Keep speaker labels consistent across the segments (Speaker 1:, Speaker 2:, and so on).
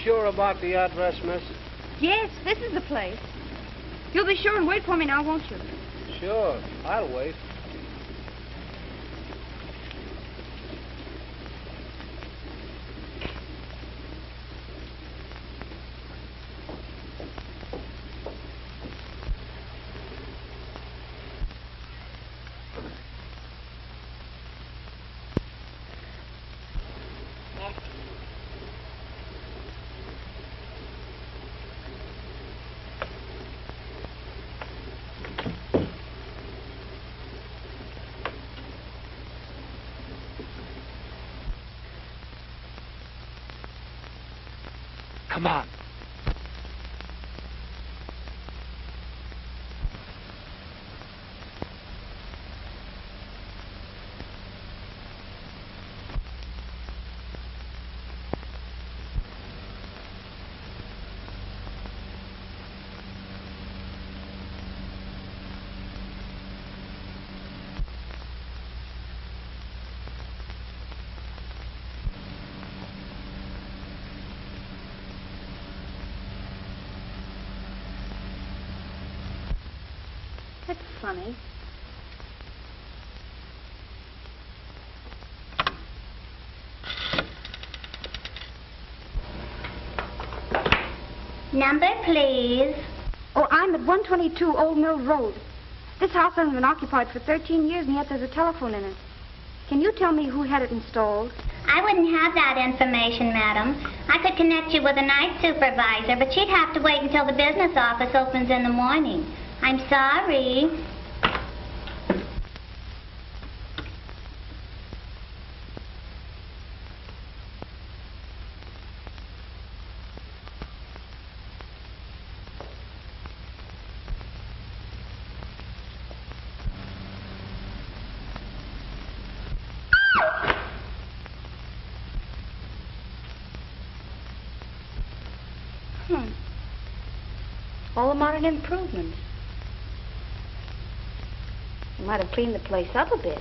Speaker 1: sure about the address, miss?
Speaker 2: Yes, this is the place. You'll be sure and wait for me now, won't you?
Speaker 1: Sure. I'll wait.
Speaker 3: Come on.
Speaker 2: That's funny.
Speaker 4: Number, please.
Speaker 2: Oh, I'm at 122 Old Mill Road. This house hasn't been occupied for 13 years, and yet there's a telephone in it. Can you tell me who had it installed?
Speaker 4: I wouldn't have that information, madam. I could connect you with a night supervisor, but she'd have to wait until the business office opens in the morning. I'm sorry.
Speaker 2: All the modern improvements. You might have cleaned the place up a bit.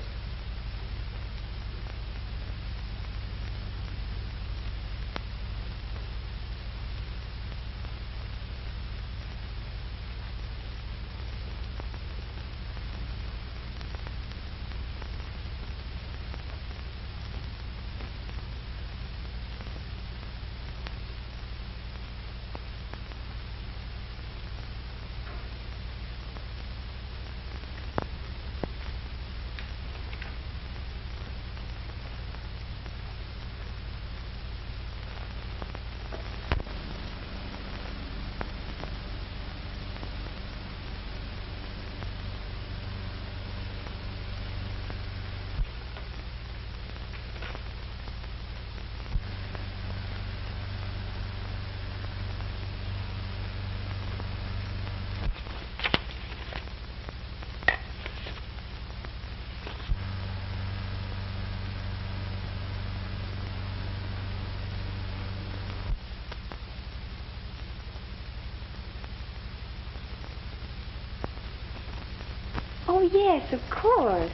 Speaker 2: Oh, yes, of course.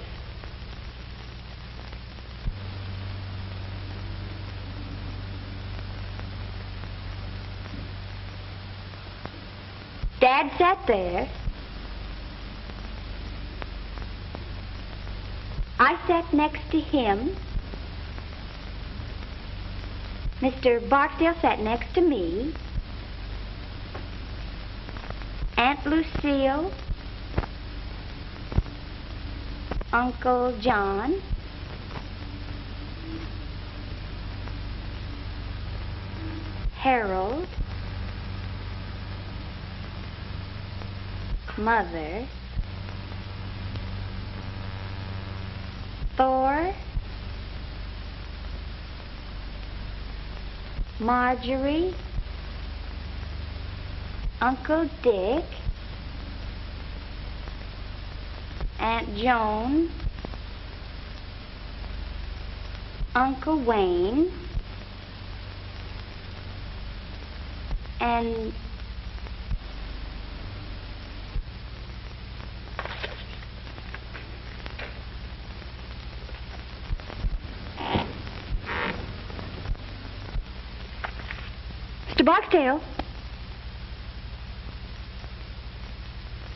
Speaker 2: Dad sat there. I sat next to him. Mr. Barksdale sat next to me. Aunt Lucille. Uncle John. Harold. Mother. Thor. Marjorie. Uncle Dick. Aunt Joan. Uncle Wayne. And Mr. Barksdale?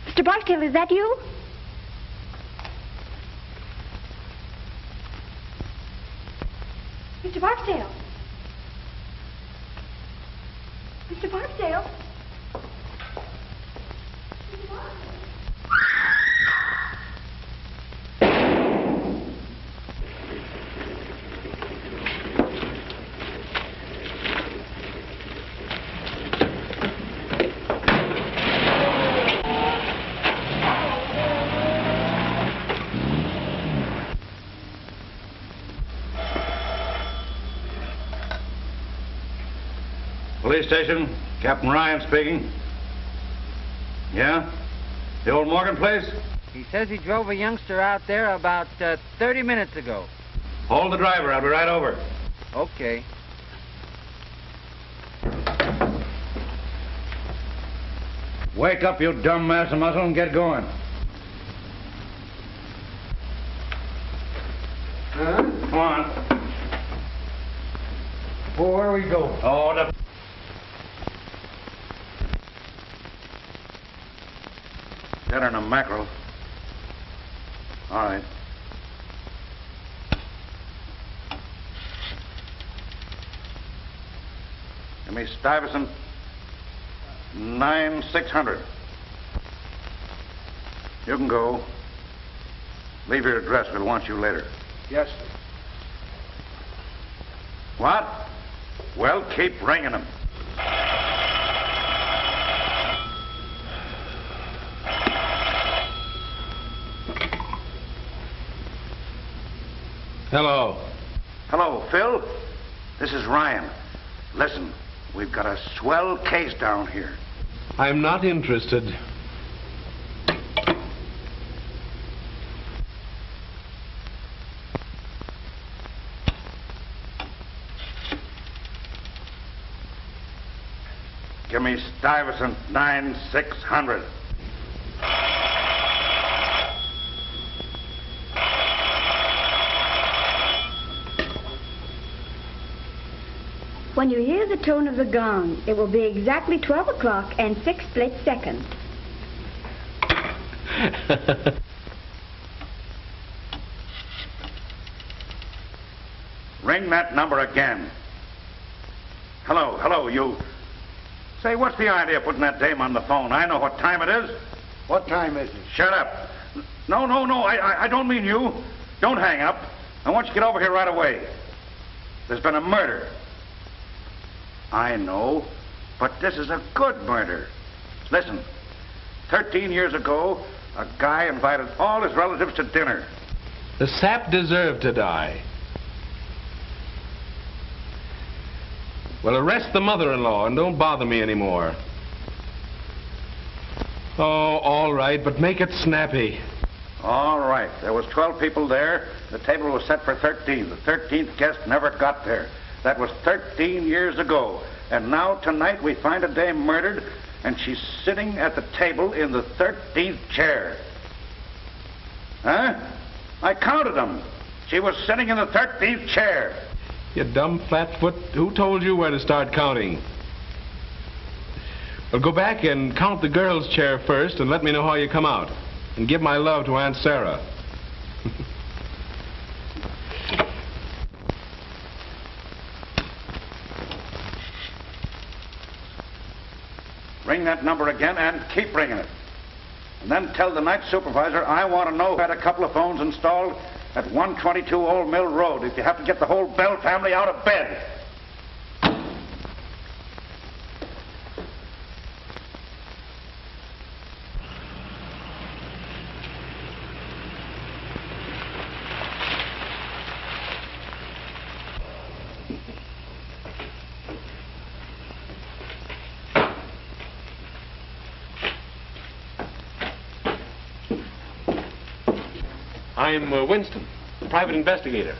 Speaker 2: Mr. Barksdale, is that you? Mr. Barksdale? Mr. Barksdale? Mr. Barksdale?
Speaker 3: Police station, Captain Ryan speaking. Yeah? The old Morgan place?
Speaker 5: He says he drove a youngster out there about 30 minutes ago.
Speaker 3: Hold the driver, I'll be right over.
Speaker 5: Okay.
Speaker 3: Wake up, you dumb mass of muscle, and get going.
Speaker 1: Huh?
Speaker 3: Come on.
Speaker 1: Well, where we go?
Speaker 3: Oh, the... Dinner and a mackerel. All right. Give me Stuyvesant 9600. You can go. Leave your address. We'll want you later.
Speaker 1: Yes, sir.
Speaker 3: What? Well, keep ringing them.
Speaker 6: Hello.
Speaker 3: Hello, Phil. This is Ryan. Listen, we've got a swell case down here.
Speaker 6: I'm not interested.
Speaker 3: Give me Stuyvesant 9600.
Speaker 2: When you hear the tone of the gong, it will be exactly 12 o'clock and 6 split seconds.
Speaker 3: Ring that number again. Hello, you. Say, what's the idea of putting that dame on the phone? I know what time it is.
Speaker 1: What time is it?
Speaker 3: Shut up. No, I don't mean you. Don't hang up. I want you to get over here right away. There's been a murder. I know, but this is a good murder. Listen, 13 years ago, a guy invited all his relatives to dinner.
Speaker 6: The sap deserved to die. Well, arrest the mother-in-law and don't bother me anymore. Oh, all right, but make it snappy.
Speaker 3: All right. There was 12 people there. The table was set for 13. The 13th guest never got there. That was 13 years ago. And now, tonight, we find a dame murdered, and she's sitting at the table in the 13th chair. Huh? I counted them. She was sitting in the 13th chair.
Speaker 6: You dumb flatfoot. Who told you where to start counting? Well, go back and count the girl's chair first and let me know how you come out. And give my love to Aunt Sarah.
Speaker 3: Ring that number again and keep ringing it. And then tell the night supervisor I want to know who had a couple of phones installed at 122 Old Mill Road if you have to get the whole Bell family out of bed.
Speaker 6: I'm Winston, private investigator.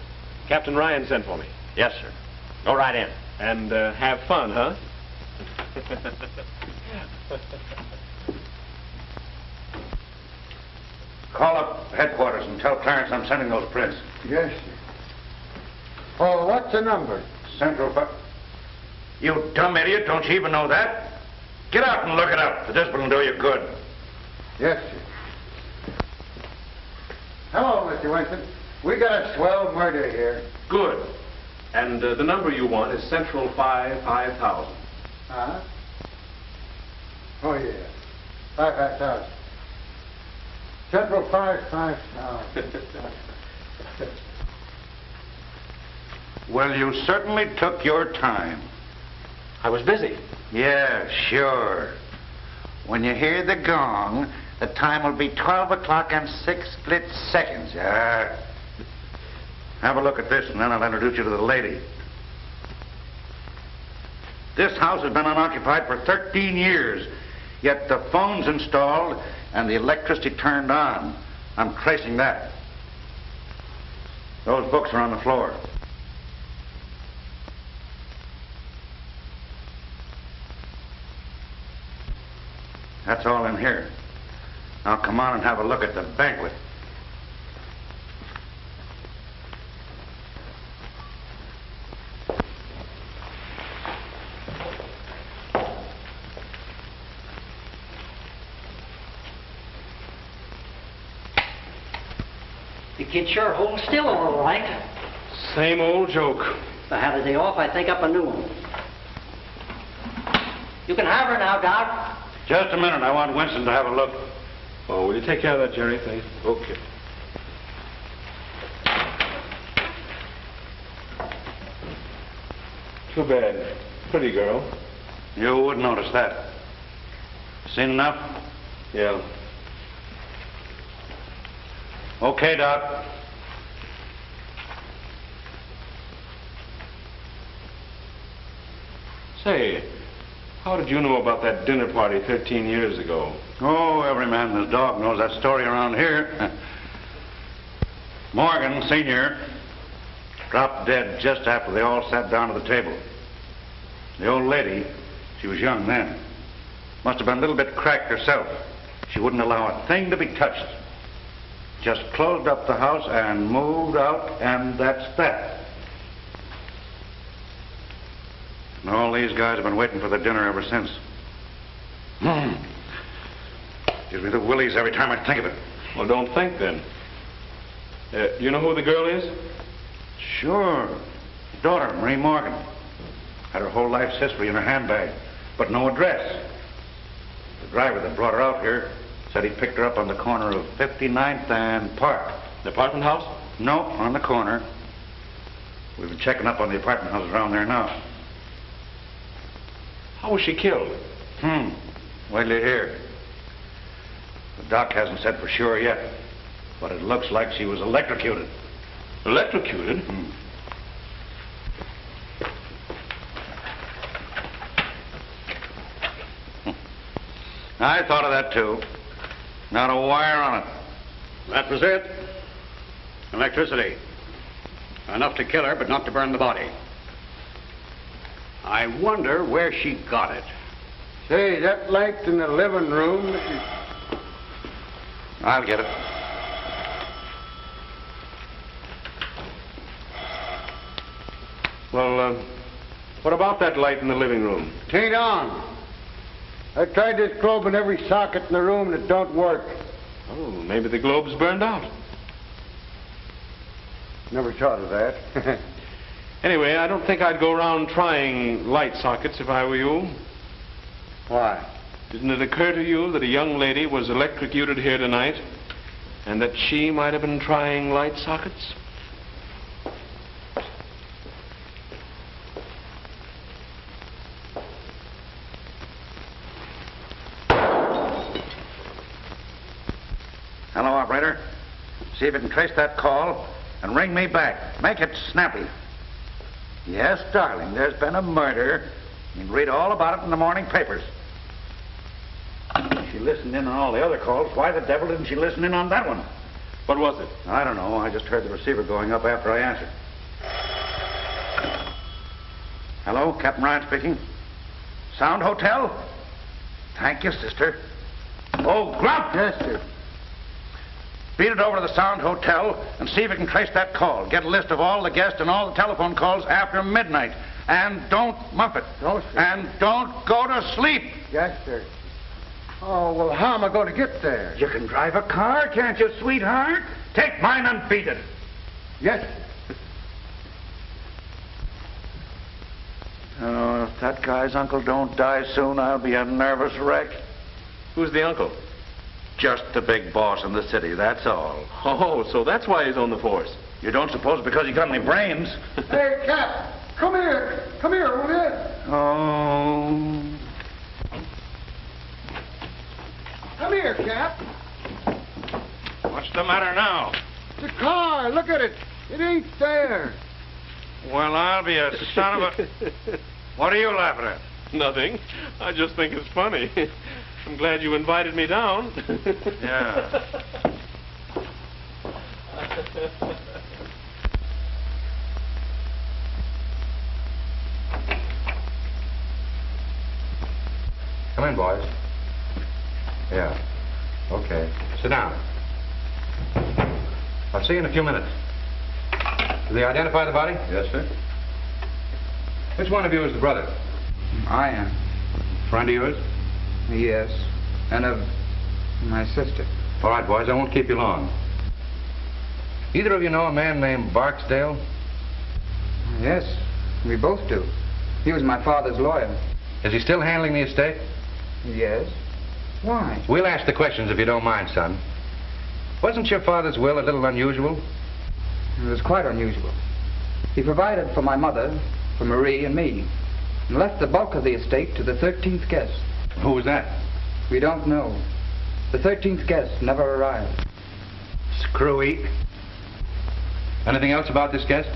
Speaker 6: Captain Ryan sent for me.
Speaker 3: Yes, sir. Go right in.
Speaker 6: And have fun, huh?
Speaker 3: Call up headquarters and tell Clarence I'm sending those prints.
Speaker 1: Yes, sir. Oh, what's the number?
Speaker 3: Central... You dumb idiot, don't you even know that? Get out and look it up. This will do you good.
Speaker 1: Yes, sir. Hello, Mr. Winston. We got a swell murder here.
Speaker 6: Good. And the number you want is Central 5000.
Speaker 1: Huh? Oh, yeah. 5,000. Central 5,000.
Speaker 3: Well, you certainly took your time.
Speaker 5: I was busy.
Speaker 3: Yeah, sure. When you hear the gong, the time will be 12 o'clock and 6 split seconds. Have a look at this, and then I'll introduce you to the lady. This house has been unoccupied for 13 years, yet the phone's installed and the electricity turned on. I'm tracing that. Those books are on the floor. That's all in here. Now come on and have a look at the banquet.
Speaker 7: The kid sure holding still all right.
Speaker 6: Same old joke.
Speaker 7: If I had a day off, I'd think up a new one. You can have her now, Doc.
Speaker 3: Just a minute. I want Winston to have a look.
Speaker 6: Oh, will you take care of that, Jerry? Thanks. Okay. Too bad. Pretty girl.
Speaker 3: You wouldn't notice that. Seen enough?
Speaker 6: Yeah.
Speaker 3: Okay, Doc.
Speaker 6: Say, how did you know about that dinner party 13 years ago?
Speaker 3: Oh, every man and his dog knows that story around here. Morgan, Sr., dropped dead just after they all sat down to the table. The old lady, she was young then, must have been a little bit cracked herself. She wouldn't allow a thing to be touched. Just closed up the house and moved out, and that's that. And all these guys have been waiting for the dinner ever since. Gives me the willies every time I think of it.
Speaker 6: Well, don't think then. You know who the girl is?
Speaker 3: Sure. Daughter, Marie Morgan. Had her whole life's history in her handbag, but no address. The driver that brought her out here said he picked her up on the corner of 59th and Park.
Speaker 6: The apartment house?
Speaker 3: No, on the corner. We've been checking up on the apartment houses around there now.
Speaker 6: How was she killed?
Speaker 3: Wait till you hear. The doc hasn't said for sure yet, but it looks like she was electrocuted.
Speaker 6: Electrocuted?
Speaker 3: I thought of that, too. Not a wire on it.
Speaker 8: That was it. Electricity. Enough to kill her, but not to burn the body. I wonder where she got it.
Speaker 1: Say, that light in the living room...
Speaker 3: I'll get it.
Speaker 6: Well, what about that light in the living room?
Speaker 1: Tain't on. I tried this globe in every socket in the room and it don't work.
Speaker 6: Oh, maybe the globe's burned out.
Speaker 1: Never thought of that.
Speaker 6: Anyway, I don't think I'd go around trying light sockets if I were you.
Speaker 1: Why?
Speaker 6: Didn't it occur to you that a young lady was electrocuted here tonight and that she might have been trying light sockets?
Speaker 3: Hello, operator. See if you can trace that call and ring me back. Make it snappy. Yes, darling, there's been a murder. You can read all about it in the morning papers. She listened in on all the other calls. Why the devil didn't she listen in on that one?
Speaker 6: What was it?
Speaker 3: I don't know. I just heard the receiver going up after I answered. Hello, Captain Ryan speaking. Sound Hotel? Thank you, sister. Oh, Grunt!
Speaker 1: Yes, sir.
Speaker 3: Beat it over to the Sound Hotel and see if you can trace that call. Get a list of all the guests and all the telephone calls after midnight. And don't muff it.
Speaker 1: No, sir.
Speaker 3: And don't go to sleep.
Speaker 1: Yes, sir. Oh, well, how am I going to get there?
Speaker 3: You can drive a car, can't you, sweetheart? Take mine and beat it.
Speaker 1: Yes.
Speaker 3: Oh, if that guy's uncle don't die soon, I'll be a nervous wreck.
Speaker 6: Who's the uncle?
Speaker 3: Just the big boss in the city, that's all.
Speaker 6: Oh, so that's why he's on the force.
Speaker 3: You don't suppose because he got any brains?
Speaker 1: Hey, Cap, come here. Come here, will you?
Speaker 3: Oh.
Speaker 1: Come here, Cap.
Speaker 3: What's the matter now?
Speaker 1: The car, look at it. It ain't there.
Speaker 3: Well, I'll be a son of a... What are you laughing at?
Speaker 6: Nothing. I just think it's funny. I'm glad you invited me down.
Speaker 3: Yeah.
Speaker 9: Come in, boys. Yeah. Okay. Sit down. I'll see you in a few minutes. Did they identify the body?
Speaker 10: Yes, sir.
Speaker 9: Which one of you is the brother?
Speaker 10: I am.
Speaker 9: Friend of yours?
Speaker 10: Yes. And of my sister.
Speaker 9: All right, boys, I won't keep you long. Either of you know a man named Barksdale?
Speaker 10: Yes, we both do. He was my father's lawyer.
Speaker 9: Is he still handling the estate?
Speaker 10: Yes. Why?
Speaker 9: We'll ask the questions if you don't mind, son. Wasn't your father's will a little unusual?
Speaker 10: It was quite unusual. He provided for my mother, for Marie and me, and left the bulk of the estate to the 13th guest.
Speaker 9: Who was that?
Speaker 10: We don't know. The 13th guest never arrived.
Speaker 9: Screwy. Anything else about this guest?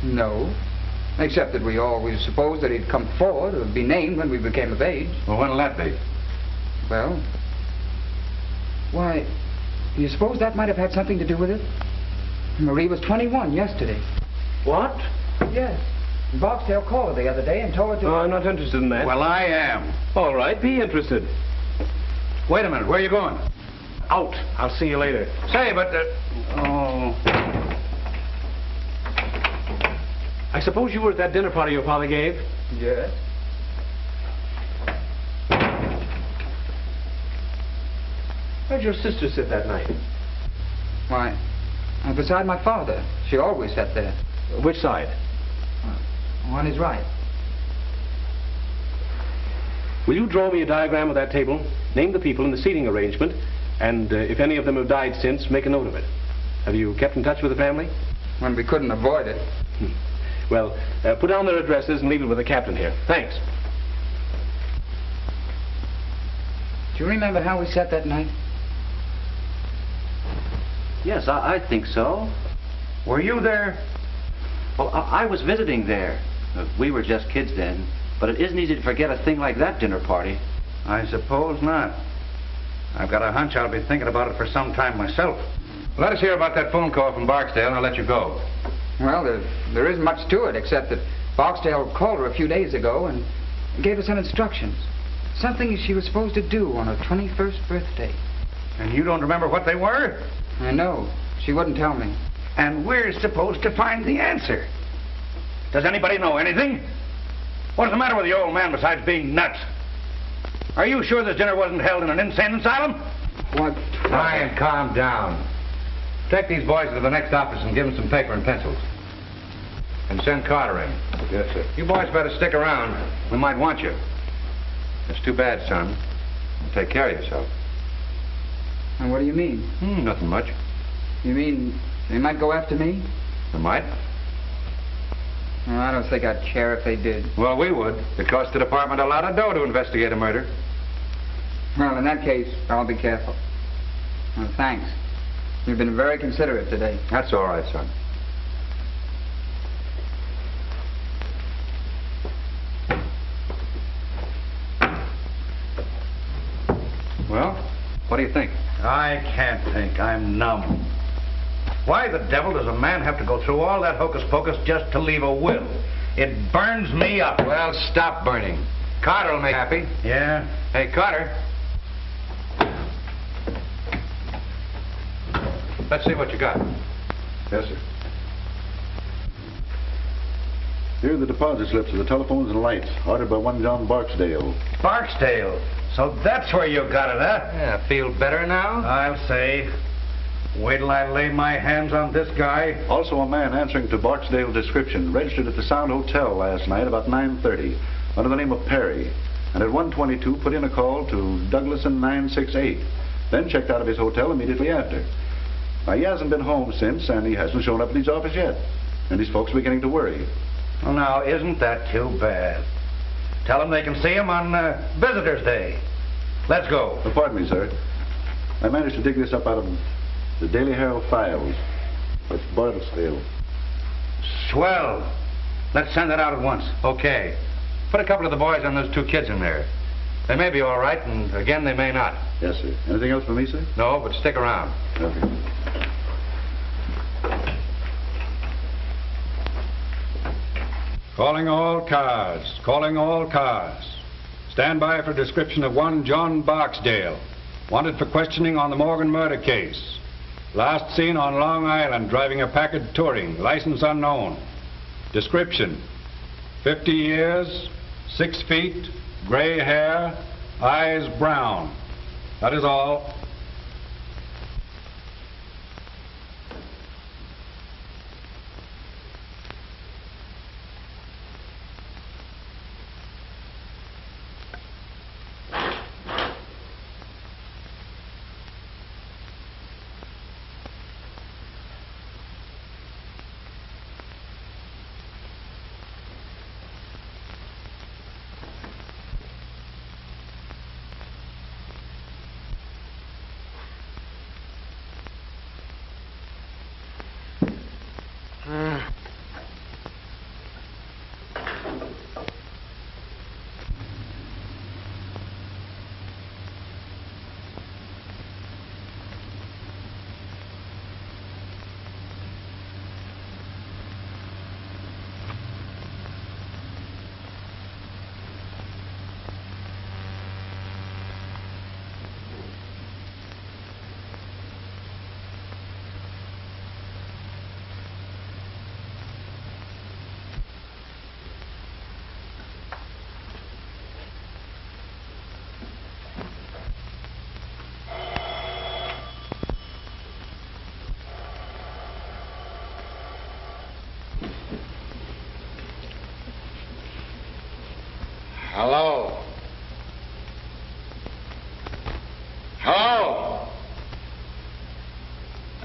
Speaker 10: No. Except that we always supposed that he'd come forward or be named when we became of age.
Speaker 9: Well, when'll that be?
Speaker 10: Well, why, do you suppose that might have had something to do with it? Marie was 21 yesterday.
Speaker 6: What?
Speaker 10: Yes. Barksdale called her the other day and told her to...
Speaker 6: Oh, I'm not interested in that.
Speaker 3: Well, I am.
Speaker 6: All right, be interested.
Speaker 3: Wait a minute, where are you going?
Speaker 6: Out. I'll see you later.
Speaker 3: Say, but... Oh...
Speaker 6: I suppose you were at that dinner party your father gave?
Speaker 10: Yes.
Speaker 6: Where'd your sister sit that night?
Speaker 10: Why, beside my father. She always sat there.
Speaker 6: Which side?
Speaker 10: On his right.
Speaker 6: Will you draw me a diagram of that table, name the people in the seating arrangement, and if any of them have died since, make a note of it. Have you kept in touch with the family?
Speaker 10: When we couldn't avoid it.
Speaker 6: Well, put down their addresses and leave it with the captain here. Thanks.
Speaker 10: Do you remember how we sat that night?
Speaker 7: Yes, I think so.
Speaker 3: Were you there?
Speaker 7: Well, I was visiting there. We were just kids then. But it isn't easy to forget a thing like that dinner party.
Speaker 3: I suppose not. I've got a hunch I'll be thinking about it for some time myself.
Speaker 9: Let us hear about that phone call from Barksdale, and I'll let you go.
Speaker 10: Well, there isn't much to it, except that Barksdale called her a few days ago and gave her some instructions. Something she was supposed to do on her 21st birthday.
Speaker 3: And you don't remember what they were?
Speaker 10: I know. She wouldn't tell me.
Speaker 3: And we're supposed to find the answer. Does anybody know anything? What's the matter with the old man besides being nuts? Are you sure this dinner wasn't held in an insane asylum?
Speaker 10: What?
Speaker 9: Ryan, calm down. Take these boys to the next office and give them some paper and pencils. And send Carter in.
Speaker 10: Yes, sir.
Speaker 9: You boys better stick around. We might want you. It's too bad, son. Take care of yourself.
Speaker 10: And what do you mean?
Speaker 9: Nothing much.
Speaker 10: You mean they might go after me?
Speaker 9: They might.
Speaker 10: Well, I don't think I'd care if they did.
Speaker 9: Well, we would. It costs the department a lot of dough to investigate a murder.
Speaker 10: Well, in that case, I'll be careful. Well, thanks. You've been very considerate today.
Speaker 9: That's all right, son. Well, what do you think?
Speaker 3: I can't think. I'm numb. Why the devil does a man have to go through all that hocus pocus just to leave a will? It burns me up.
Speaker 9: Well, stop burning. Carter will make you happy.
Speaker 3: Yeah?
Speaker 9: Hey, Carter. Let's see what you got.
Speaker 10: Yes, sir.
Speaker 11: Here are the deposit slips of the telephones and lights, ordered by one John Barksdale.
Speaker 9: Barksdale? So that's where you got it, huh?
Speaker 10: Yeah, feel better now?
Speaker 3: I'll say. Wait till I lay my hands on this guy.
Speaker 11: Also a man answering to Barksdale's description, registered at the Sound Hotel last night about 9:30, under the name of Perry, and at 1:22 put in a call to Douglason 968, then checked out of his hotel immediately after. Now, he hasn't been home since, and he hasn't shown up at his office yet, and his folks are beginning to worry.
Speaker 3: Well, now, isn't that too bad? Tell them they can see him on Visitor's Day. Let's go.
Speaker 11: Pardon me, sir. I managed to dig this up out of the Daily Herald files. It's Barksdale.
Speaker 9: Swell. Let's send it out at once. Okay. Put a couple of the boys on those two kids in there. They may be all right, and again, they may not.
Speaker 11: Yes, sir. Anything else for me, sir?
Speaker 9: No, but stick around.
Speaker 11: Okay.
Speaker 12: Calling all cars. Calling all cars. Stand by for description of one John Barksdale, wanted for questioning on the Morgan murder case. Last seen on Long Island driving a Packard Touring, license unknown. Description: 50 years, 6 feet, gray hair, eyes brown. That is all.
Speaker 1: Hello? Hello?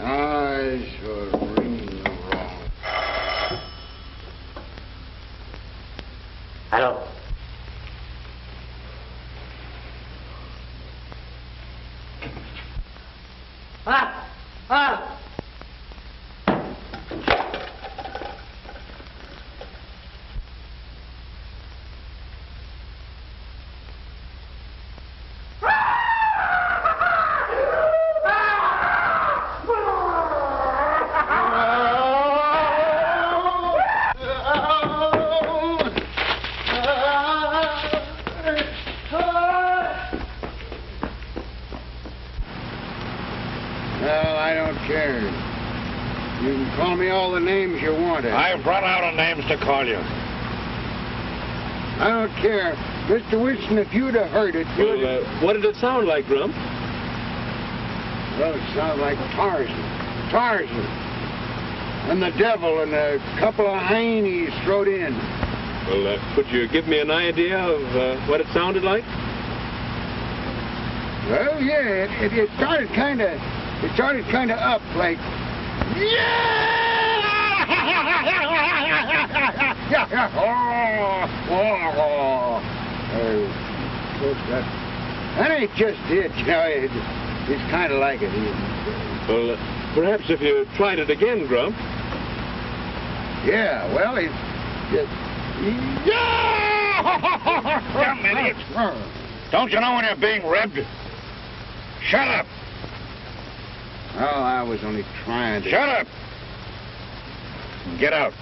Speaker 1: I should ring the wrong.
Speaker 13: Hello? Ah! Ah!
Speaker 1: I've run out of names to call you. I don't care. Mr. Wilson, if you'd have heard it, you'd have...
Speaker 6: What did it sound like, Grump?
Speaker 1: Well, it sounded like Tarzan. Tarzan. And the devil and a couple of heinies thrown in.
Speaker 6: Well, could you give me an idea of what it sounded like?
Speaker 1: Well, yeah, it started kind of up like... Yeah! That ain't just it, you know. It's kind of like it.
Speaker 6: Well, perhaps if you tried it again, Grump.
Speaker 1: Yeah, well, it's just...
Speaker 3: Dumb idiot. Don't you know when you're being ribbed? Shut up.
Speaker 1: Oh, I was only trying to...
Speaker 3: Shut up. Get out.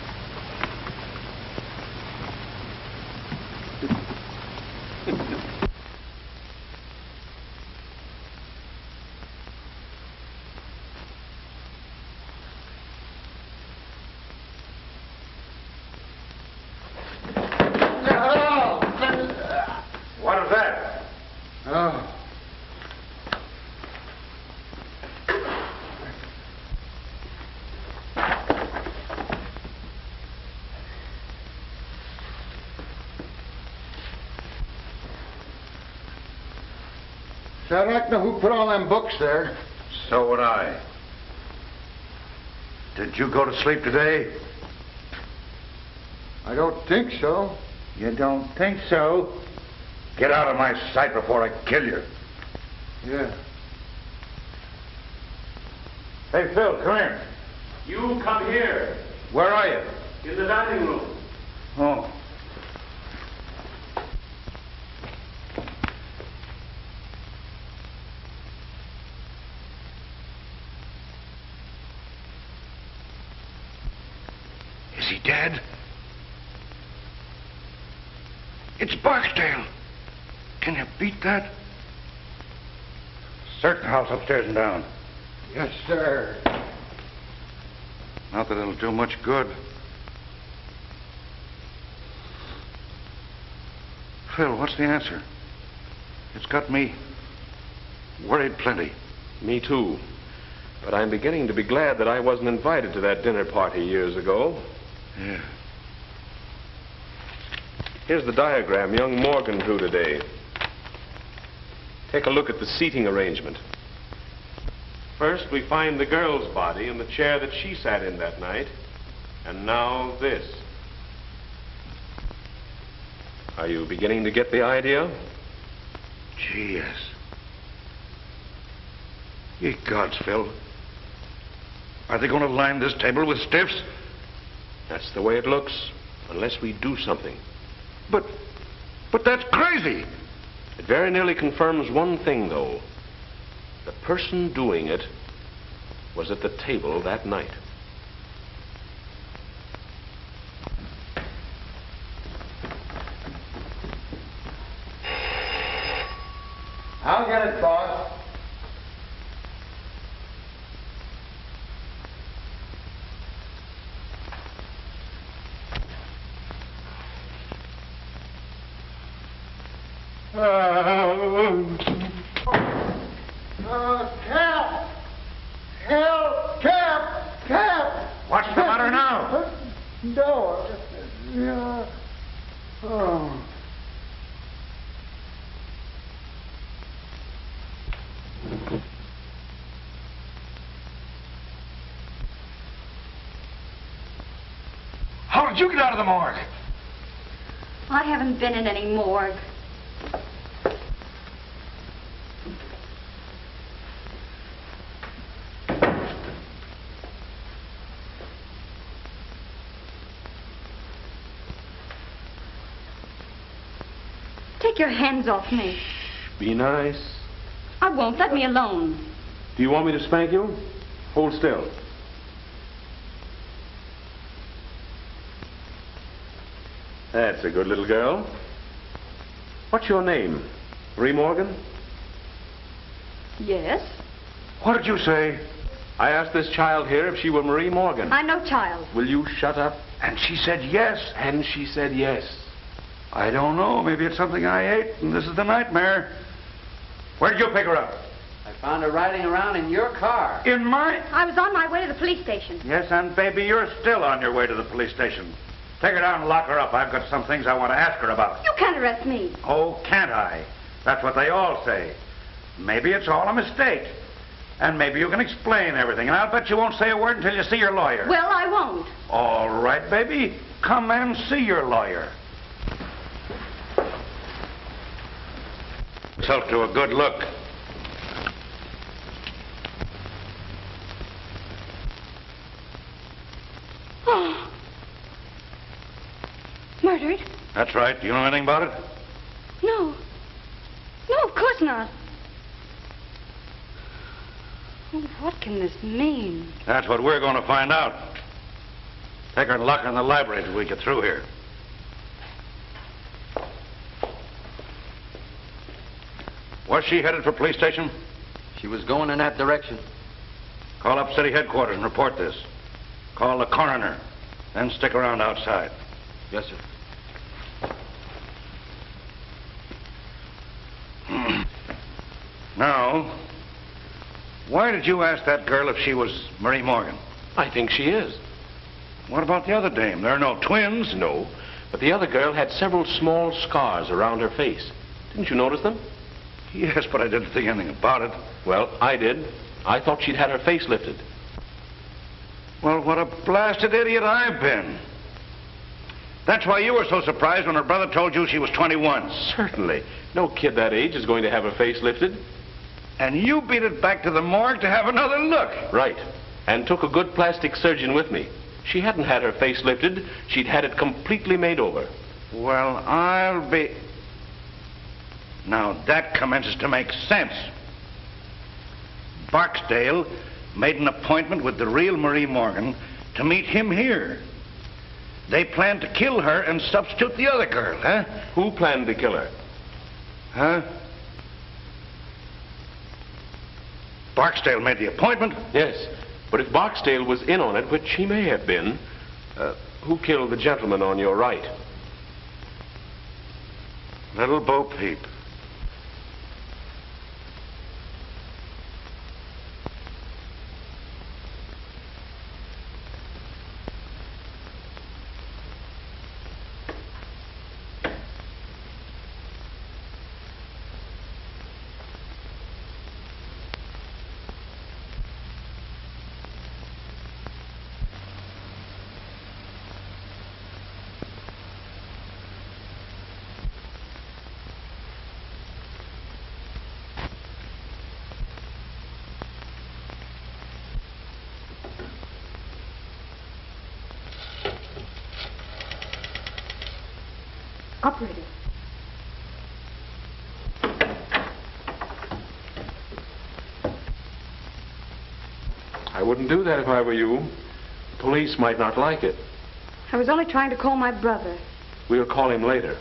Speaker 1: So I'd like to know who put all them books there.
Speaker 3: So would I. Did you go to sleep today?
Speaker 1: I don't think so.
Speaker 3: You don't think so? Get out of my sight before I kill you.
Speaker 1: Yeah.
Speaker 3: Hey, Phil, come here.
Speaker 6: You come here.
Speaker 3: Where are you?
Speaker 6: In the dining room.
Speaker 3: Oh. Is he dead? It's Barksdale. Can you beat that? Search the house upstairs and down.
Speaker 1: Yes, sir.
Speaker 3: Not that it'll do much good. Phil, what's the answer? It's got me worried plenty.
Speaker 14: Me too. But I'm beginning to be glad that I wasn't invited to that dinner party years ago.
Speaker 3: Yeah.
Speaker 14: Here's the diagram young Morgan drew today. Take a look at the seating arrangement. First, we find the girl's body in the chair that she sat in that night. And now this. Are you beginning to get the idea?
Speaker 3: Gee, yes. Ye gods, Phil. Are they going to line this table with stiffs?
Speaker 14: That's the way it looks, unless we do something.
Speaker 3: But that's crazy.
Speaker 14: It very nearly confirms one thing, though. The person doing it was at the table that night.
Speaker 1: I'll get it, boss. Cap! Help! Cap!
Speaker 3: What's the matter now?
Speaker 1: No. Yeah. Oh.
Speaker 3: How did you get out of the morgue?
Speaker 2: I haven't been in any morgue. Take your hands off me.
Speaker 14: Be nice.
Speaker 2: I won't. Let me alone.
Speaker 14: Do you want me to spank you? Hold still. That's a good little girl. What's your name? Marie Morgan?
Speaker 2: Yes?
Speaker 3: What did you say?
Speaker 14: I asked this child here if she were Marie Morgan.
Speaker 2: I'm no child.
Speaker 14: Will you shut up?
Speaker 3: And she said yes.
Speaker 14: And she said yes.
Speaker 3: I don't know. Maybe it's something I ate, and this is the nightmare. Where did you pick her up?
Speaker 5: I found her riding around in your car.
Speaker 3: In my...
Speaker 2: I was on my way to the police station.
Speaker 3: Yes, and baby, you're still on your way to the police station. Take her down and lock her up. I've got some things I want to ask her about.
Speaker 2: You can't arrest me.
Speaker 3: Oh, can't I? That's what they all say. Maybe it's all a mistake. And maybe you can explain everything. And I'll bet you won't say a word until you see your lawyer.
Speaker 2: Well, I won't.
Speaker 3: All right, baby. Come and see your lawyer. Yourself to a good look.
Speaker 2: Oh. Murdered?
Speaker 3: That's right. Do you know anything about it?
Speaker 2: No. No, of course not. Oh, what can this mean?
Speaker 3: That's what we're going to find out. Take her and lock her in the library till we get through here. Was she headed for police station?
Speaker 7: She was going in that direction.
Speaker 3: Call up city headquarters and report this. Call the coroner. Then stick around outside.
Speaker 7: Yes, sir.
Speaker 3: Now, why did you ask that girl if she was Marie Morgan?
Speaker 14: I think she is.
Speaker 3: What about the other dame? There are no twins.
Speaker 14: No, but the other girl had several small scars around her face. Didn't you notice them?
Speaker 9: Yes, but I didn't think anything about it.
Speaker 6: Well, I did. I thought she'd had her face lifted.
Speaker 9: Well, what a blasted idiot I've been. That's why you were so surprised when her brother told you she was 21.
Speaker 6: Certainly. No kid that age is going to have her face lifted.
Speaker 9: And you beat it back to the morgue to have another look.
Speaker 6: Right. And took a good plastic surgeon with me. She hadn't had her face lifted. She'd had it completely made over.
Speaker 9: Well, I'll be... Now, that commences to make sense. Barksdale made an appointment with the real Marie Morgan to meet him here. They planned to kill her and substitute the other girl, huh?
Speaker 6: Who planned to kill her?
Speaker 9: Huh? Barksdale made the appointment?
Speaker 6: Yes, but if Barksdale was in on it, which he may have been, who killed the gentleman on your right?
Speaker 9: Little Bo Peep.
Speaker 2: Operator.
Speaker 6: I wouldn't do that if I were you. Police might not like it.
Speaker 2: I was only trying to call my brother.
Speaker 6: We'll call him later.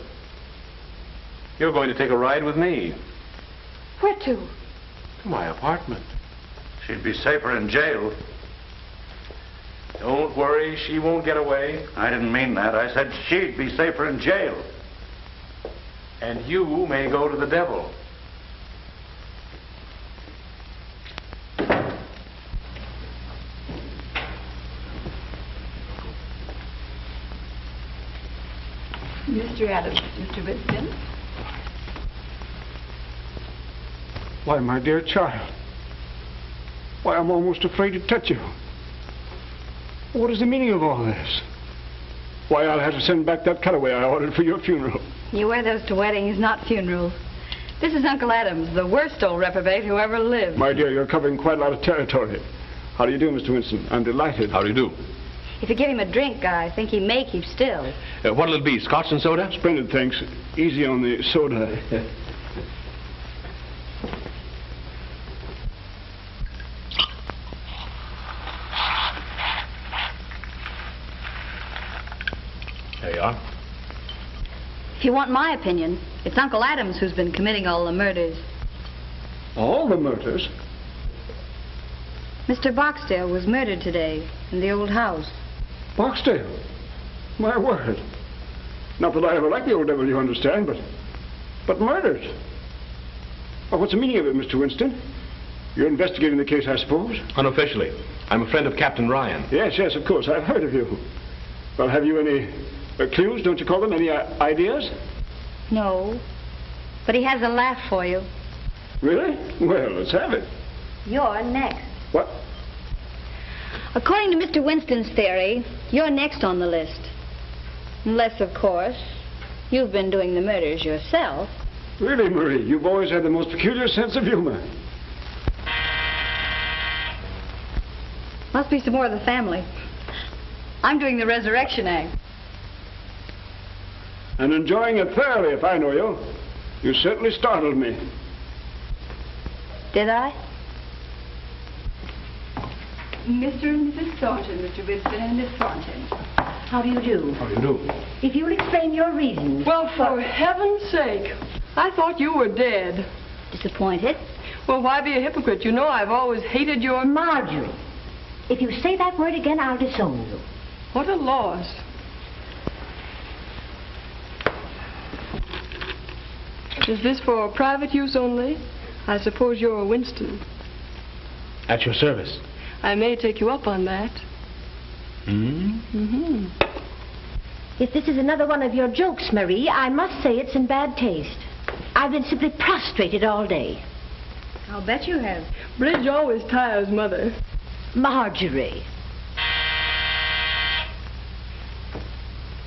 Speaker 6: You're going to take a ride with me.
Speaker 2: Where to?
Speaker 6: To my apartment.
Speaker 9: She'd be safer in jail.
Speaker 6: Don't worry, she won't get away.
Speaker 9: I didn't mean that. I said she'd be safer in jail.
Speaker 6: And you may go to the devil.
Speaker 15: Mr. Adams, Mr. Winston.
Speaker 16: Why, my dear child. Why, I'm almost afraid to touch you. What is the meaning of all this? Why, I'll have to send back that cutaway I ordered for your funeral.
Speaker 15: You wear those to weddings, not funerals. This is Uncle Adams, the worst old reprobate who ever lived.
Speaker 16: My dear, you're covering quite a lot of territory. How do you do, Mr. Winston? I'm delighted.
Speaker 6: How do you do?
Speaker 15: If you give him a drink, I think he may keep still.
Speaker 6: What'll it be, scotch and soda?
Speaker 16: Splendid, thanks. Easy on the soda.
Speaker 6: There you are.
Speaker 15: If you want my opinion, it's Uncle Adams who's been committing all the murders.
Speaker 16: All the murders?
Speaker 15: Mr. Barksdale was murdered today in the old house.
Speaker 16: Barksdale? My word. Not that I ever liked the old devil, you understand, but murdered. Oh, what's the meaning of it, Mr. Winston? You're investigating the case, I suppose?
Speaker 6: Unofficially. I'm a friend of Captain Ryan.
Speaker 16: Yes, of course. I've heard of you. Well, have you any clues, don't you call them? Any ideas?
Speaker 15: No. But he has a laugh for you.
Speaker 16: Really? Well, let's have it.
Speaker 15: You're next.
Speaker 16: What?
Speaker 15: According to Mr. Winston's theory, you're next on the list. Unless, of course, you've been doing the murders yourself.
Speaker 16: Really, Marie, you've always had the most peculiar sense of humor.
Speaker 15: Must be some more of the family. I'm doing the resurrection act.
Speaker 16: And enjoying it thoroughly, if I know you. You certainly startled me.
Speaker 15: Did I?
Speaker 17: Mr. and Mrs. Thornton, Mr. Winston and Miss Thornton. How do you do?
Speaker 6: How do you do?
Speaker 17: If you'll explain your reasons.
Speaker 13: Well, for heaven's sake, I thought you were dead.
Speaker 15: Disappointed?
Speaker 13: Well, why be a hypocrite? You know I've always hated your...
Speaker 17: Marjorie, if you say that word again, I'll disown you.
Speaker 13: What a loss. Is this for private use only? I suppose you're a Winston.
Speaker 6: At your service.
Speaker 13: I may take you up on that.
Speaker 6: Mm-hmm.
Speaker 17: If this is another one of your jokes, Marie, I must say it's in bad taste.
Speaker 18: I've been simply prostrated all day.
Speaker 13: I'll bet you have. Bridge always tires Mother.
Speaker 18: Marjorie.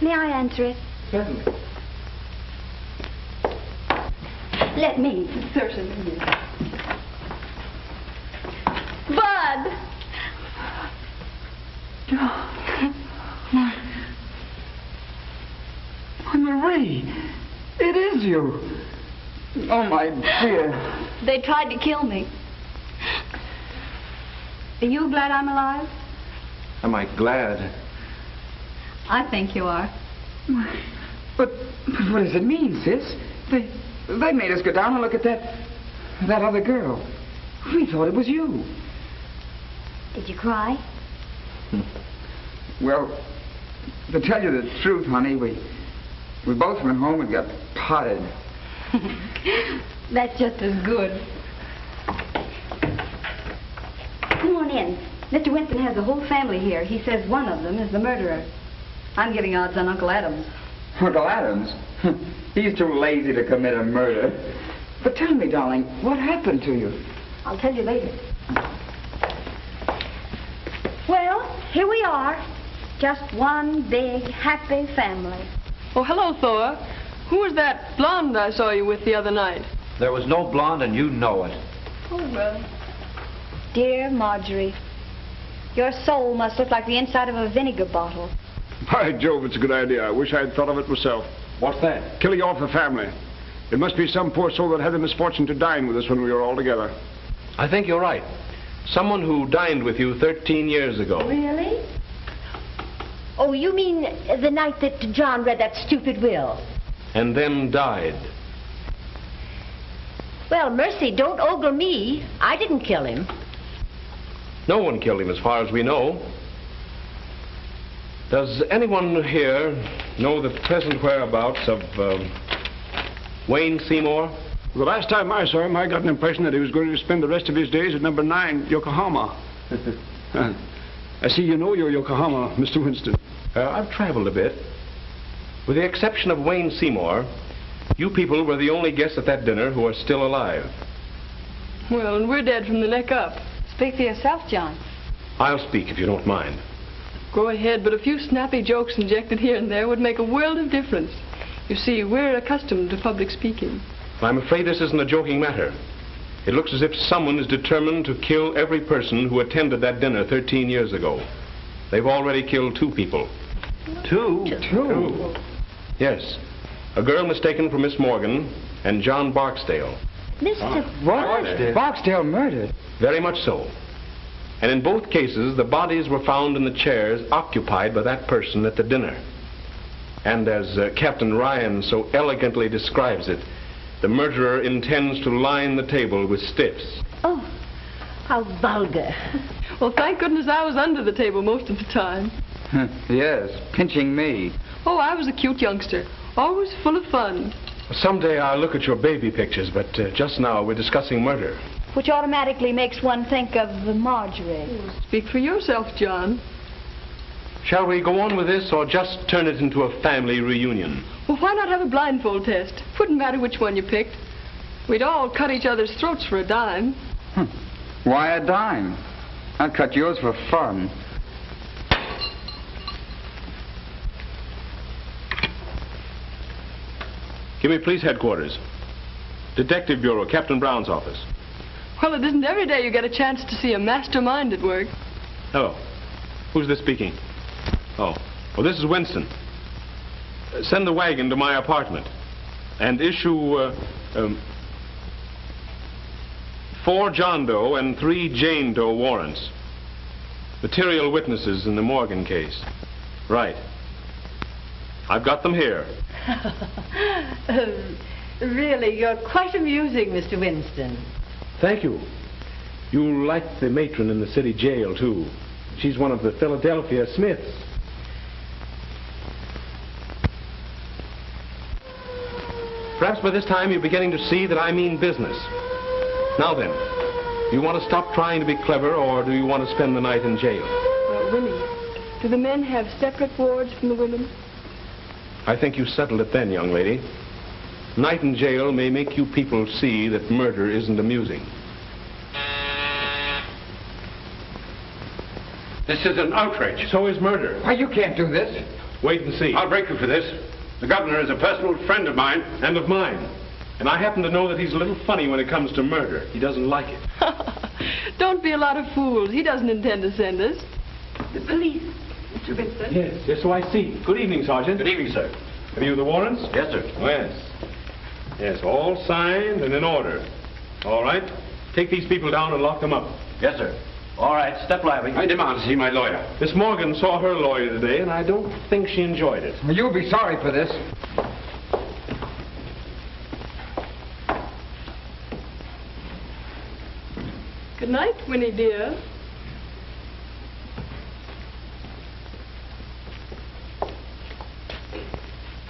Speaker 2: May I answer it?
Speaker 6: Certainly.
Speaker 2: Let me.
Speaker 13: Certainly. Bud!
Speaker 10: Why, Marie, it is you. Oh, my dear.
Speaker 15: They tried to kill me.
Speaker 2: Are you glad I'm alive?
Speaker 7: Am I glad?
Speaker 15: I think you are.
Speaker 10: But what does it mean, sis? They made us go down and look at that other girl. We thought it was you.
Speaker 2: Did you cry?
Speaker 10: Well, to tell you the truth, honey, we both went home and got potted.
Speaker 2: That's just as good. Come on in. Mr. Winston has the whole family here. He says one of them is the murderer.
Speaker 15: I'm giving odds on Uncle Adams.
Speaker 10: Uncle Adams? He's too lazy to commit a murder. But tell me, darling, what happened to you?
Speaker 2: I'll tell you later. Well, here we are. Just one big, happy family.
Speaker 13: Oh, hello, Thor. Who was that blonde I saw you with the other night?
Speaker 7: There was no blonde, and you know it.
Speaker 13: Oh, well.
Speaker 2: Dear Marjorie, your soul must look like the inside of a vinegar bottle.
Speaker 16: By Jove, it's a good idea. I wish I had thought of it myself.
Speaker 6: What's that?
Speaker 16: Killing off the family. It must be some poor soul that had the misfortune to dine with us when we were all together.
Speaker 6: I think you're right. Someone who dined with you 13 years ago.
Speaker 18: Really? Oh, you mean the night that John read that stupid will?
Speaker 6: And then died.
Speaker 18: Well, mercy, don't ogle me. I didn't kill him.
Speaker 6: No one killed him as far as we know. Does anyone here know the present whereabouts of Wayne Seymour?
Speaker 16: The last time I saw him, I got an impression that he was going to spend the rest of his days at number 9, Yokohama. I see you know your Yokohama, Mr. Winston.
Speaker 6: I've traveled a bit. With the exception of Wayne Seymour, you people were the only guests at that dinner who are still alive.
Speaker 13: Well, and we're dead from the neck up.
Speaker 15: Speak for yourself, John.
Speaker 6: I'll speak if you don't mind.
Speaker 13: Go ahead, but a few snappy jokes injected here and there would make a world of difference. You see, we're accustomed to public speaking.
Speaker 6: I'm afraid this isn't a joking matter. It looks as if someone is determined to kill every person who attended that dinner 13 years ago. They've already killed 2 people.
Speaker 10: Two?
Speaker 6: Yes. A girl mistaken for Miss Morgan and John Barksdale.
Speaker 18: Mr.
Speaker 10: What? Barksdale murdered?
Speaker 6: Very much so. And in both cases, the bodies were found in the chairs occupied by that person at the dinner. And as Captain Ryan so elegantly describes it, the murderer intends to line the table with stiffs.
Speaker 18: Oh, how vulgar.
Speaker 13: Well, thank goodness I was under the table most of the time.
Speaker 10: Yes, pinching me.
Speaker 13: Oh, I was a cute youngster. Always full of fun.
Speaker 6: Someday I'll look at your baby pictures, but just now we're discussing murder.
Speaker 2: Which automatically makes one think of Marjorie.
Speaker 13: Speak for yourself, John.
Speaker 6: Shall we go on with this or just turn it into a family reunion?
Speaker 13: Well, why not have a blindfold test? Wouldn't matter which one you picked. We'd all cut each other's throats for a dime.
Speaker 10: Why a dime? I'd cut yours for fun.
Speaker 6: Give me police headquarters. Detective Bureau, Captain Brown's office.
Speaker 13: Well, it isn't every day you get a chance to see a mastermind at work.
Speaker 6: Hello. Who's this speaking? Oh, this is Winston. Send the wagon to my apartment and issue 4 John Doe and 3 Jane Doe warrants. Material witnesses in the Morgan case. Right. I've got them here.
Speaker 18: Really, you're quite amusing, Mr. Winston.
Speaker 6: Thank you. You'll like the matron in the city jail, too. She's one of the Philadelphia Smiths. Perhaps by this time you're beginning to see that I mean business. Now then, do you want to stop trying to be clever, or do you want to spend the night in jail?
Speaker 13: Winnie, do the men have separate wards from the women?
Speaker 6: I think you settled it then, young lady. Night in jail may make you people see that murder isn't amusing.
Speaker 9: This is an outrage.
Speaker 6: So is murder.
Speaker 10: Why, you can't do this.
Speaker 6: Wait and see.
Speaker 9: I'll break you for this. The governor is a personal friend of mine.
Speaker 6: And of mine. And I happen to know that he's a little funny when it comes to murder. He doesn't like it.
Speaker 13: Don't be a lot of fools. He doesn't intend to send us.
Speaker 17: The police, Mr. Vincent.
Speaker 6: Yes, so I see. Good evening, Sergeant.
Speaker 9: Good evening, sir.
Speaker 6: Have you the warrants?
Speaker 9: Yes, sir.
Speaker 6: Yes, all signed and in order. All right. Take these people down and lock them up.
Speaker 9: Yes, sir. All right, step lively. I demand to see my lawyer.
Speaker 6: Miss Morgan saw her lawyer today, and I don't think she enjoyed it.
Speaker 10: Well, you'll be sorry for this.
Speaker 13: Good night, Winnie dear.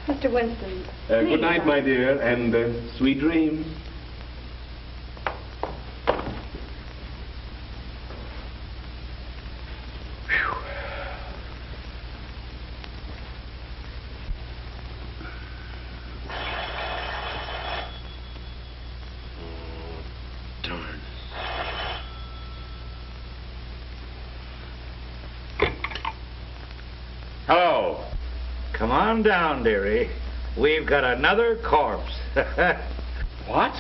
Speaker 2: Mr. Winston.
Speaker 6: Good night, my dear, and sweet dreams.
Speaker 3: Hello. Come on down, dearie. We've got another corpse.
Speaker 6: What?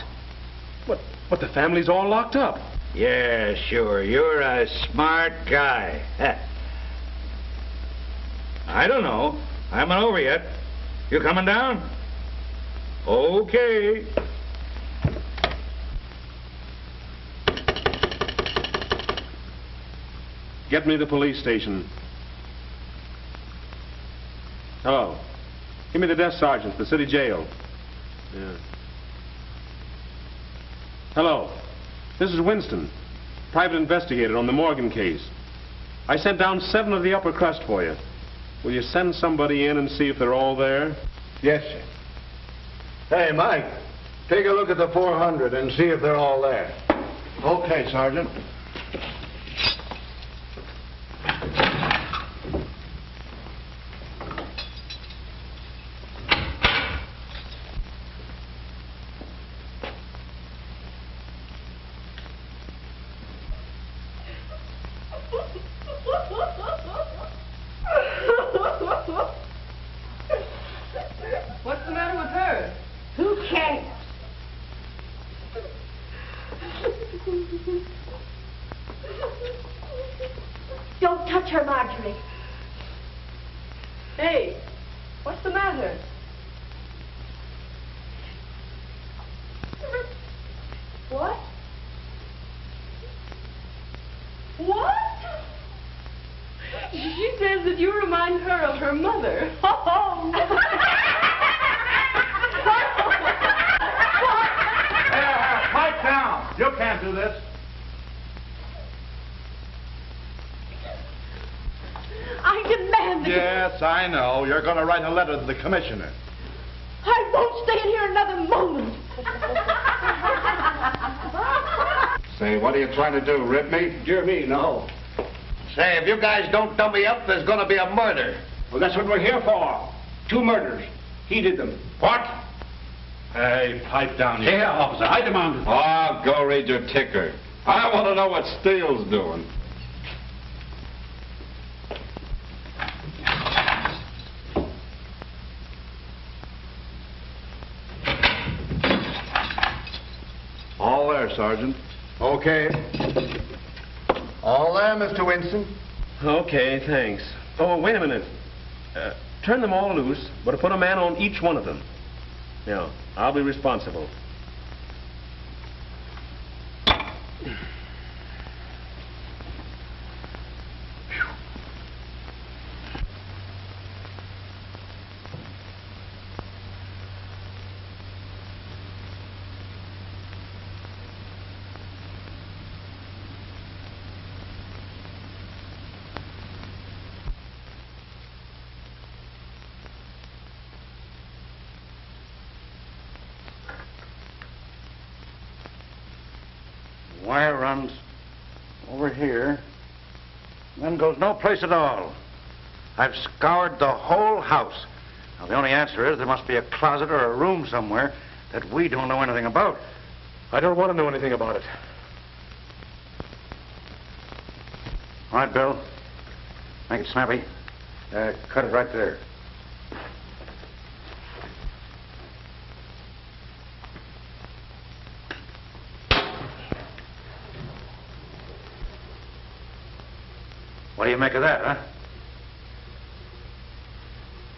Speaker 6: But the family's all locked up.
Speaker 3: Yeah, sure. You're a smart guy. I don't know. I haven't over yet. You coming down? Okay.
Speaker 6: Get me to the police station. Hello. Give me the desk sergeant, the city jail. Yeah. Hello. This is Winston, private investigator on the Morgan case. I sent down 7 of the upper crust for you. Will you send somebody in and see if they're all there?
Speaker 1: Yes, sir. Hey, Mike, take a look at the 400 and see if they're all there. Okay, Sergeant.
Speaker 13: What's the matter with her?
Speaker 18: Who cares? Don't touch her, Marjorie.
Speaker 13: Hey, what's the matter? What? What? She says that you remind her of her mother.
Speaker 3: Pipe down. You can't do this.
Speaker 18: I demand that
Speaker 3: Yes, I know. You're going to write a letter to the commissioner.
Speaker 18: I won't stay in here another moment.
Speaker 9: Say, what are you trying to do, rip me?
Speaker 1: Dear me, no.
Speaker 3: Say, if you guys don't dump me up, there's going to be a murder.
Speaker 1: Well, that's what we're here for. 2 murders. He did them.
Speaker 3: What?
Speaker 9: Hey, pipe down here.
Speaker 12: Yeah, officer, I demand it.
Speaker 9: Oh, go read your ticker. I want to know what Steele's doing.
Speaker 3: All there, Sergeant.
Speaker 1: Okay. All there, Mr. Winston?
Speaker 6: Okay, thanks. Oh, wait a minute. Turn them all loose, but put a man on each one of them. Yeah, I'll be responsible.
Speaker 3: Wire runs over here, then goes no place at all. I've scoured the whole house. Now, the only answer is there must be a closet or a room somewhere that we don't know anything about.
Speaker 14: I don't want to know anything about it.
Speaker 3: All right, Bill. Make it snappy. Cut it right there. What do you make of that, huh?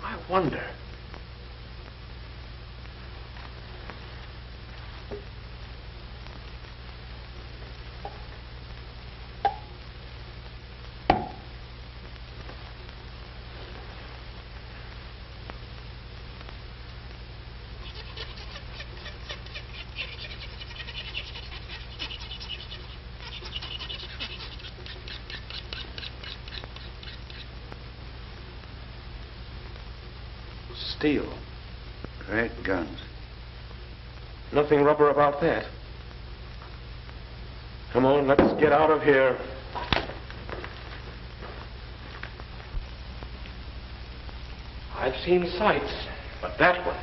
Speaker 14: I wonder. Steel.
Speaker 3: Great guns.
Speaker 14: Nothing rubber about that. Come on, let's get out of here. I've seen sights, but that one...